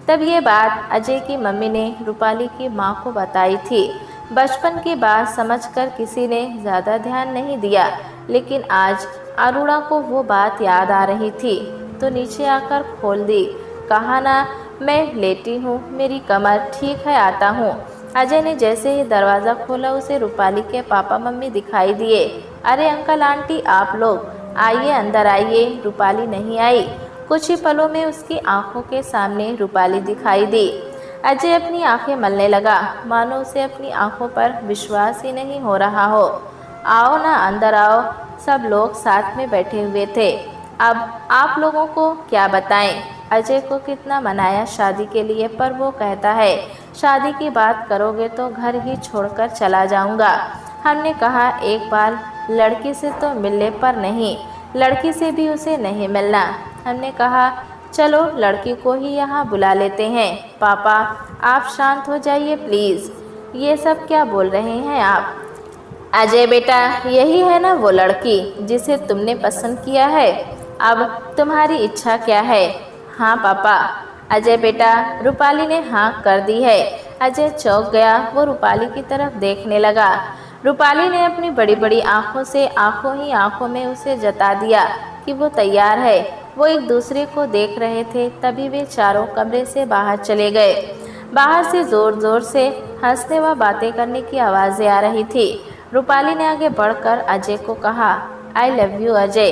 तब ये बात अजय की मम्मी ने रूपाली की माँ को बताई थी। बचपन की बात समझकर किसी ने ज़्यादा ध्यान नहीं दिया, लेकिन आज अरुणा को वो बात याद आ रही थी तो नीचे आकर खोल दी। कहा ना, मैं लेटी हूँ, मेरी कमर ठीक है, आता हूँ। अजय ने जैसे ही दरवाज़ा खोला उसे रूपाली के पापा मम्मी दिखाई दिए। अरे अंकल आंटी, आप लोग आइए, अंदर आइए। रूपाली नहीं आई। कुछ ही पलों में उसकी आंखों के सामने रूपाली दिखाई दी। अजय अपनी आंखें मलने लगा, मानो उसे अपनी आंखों पर विश्वास ही नहीं हो रहा हो। आओ ना, अंदर आओ। सब लोग साथ में बैठे हुए थे। अब आप लोगों को क्या बताएं, अजय को कितना मनाया शादी के लिए, पर वो कहता है शादी की बात करोगे तो घर ही छोड़कर चला जाऊंगा। हमने कहा एक बार लड़की से तो मिलने पर नहीं, लड़की से भी उसे नहीं मिलना। हमने कहा चलो लड़की को ही यहाँ बुला लेते हैं। पापा, आप शांत हो जाइए प्लीज़। ये सब क्या बोल रहे हैं आप? अजय बेटा, यही है ना वो लड़की जिसे तुमने पसंद किया है। अब तुम्हारी इच्छा क्या है? हाँ पापा। अजय बेटा, रूपाली ने हाँ कर दी है। अजय चौंक गया। वो रूपाली की तरफ देखने लगा। रूपाली ने अपनी बड़ी बड़ी आंखों से आंखों ही आंखों में उसे जता दिया कि वो तैयार है। वो एक दूसरे को देख रहे थे। तभी वे चारों कमरे से बाहर चले गए। बाहर से जोर जोर से हंसने व बातें करने की आवाज़ें आ रही थी। रूपाली ने आगे बढ़कर अजय को कहा, आई लव यू अजय।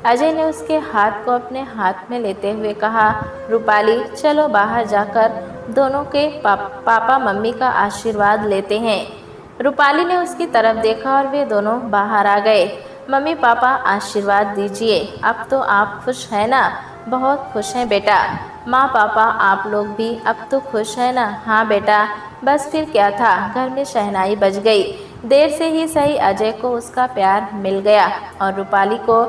अजय ने उसके हाथ को अपने हाथ में लेते हुए कहा, रूपाली चलो बाहर जाकर दोनों के पापा मम्मी का आशीर्वाद लेते हैं। रूपाली ने उसकी तरफ देखा और वे दोनों बाहर आ गए। मम्मी पापा आशीर्वाद दीजिए। अब तो आप खुश हैं ना? बहुत खुश हैं बेटा। माँ पापा आप लोग भी अब तो खुश हैं ना? हाँ बेटा। बस फिर क्या था, घर में शहनाई बज गई। देर से ही सही अजय को उसका प्यार मिल गया और रूपाली को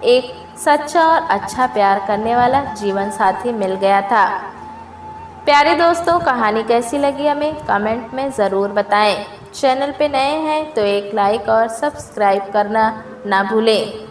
एक सच्चा और अच्छा प्यार करने वाला जीवन साथी मिल गया था। प्यारे दोस्तों, कहानी कैसी लगी हमें कमेंट में ज़रूर बताएं। चैनल पे नए हैं तो एक लाइक और सब्सक्राइब करना ना भूलें।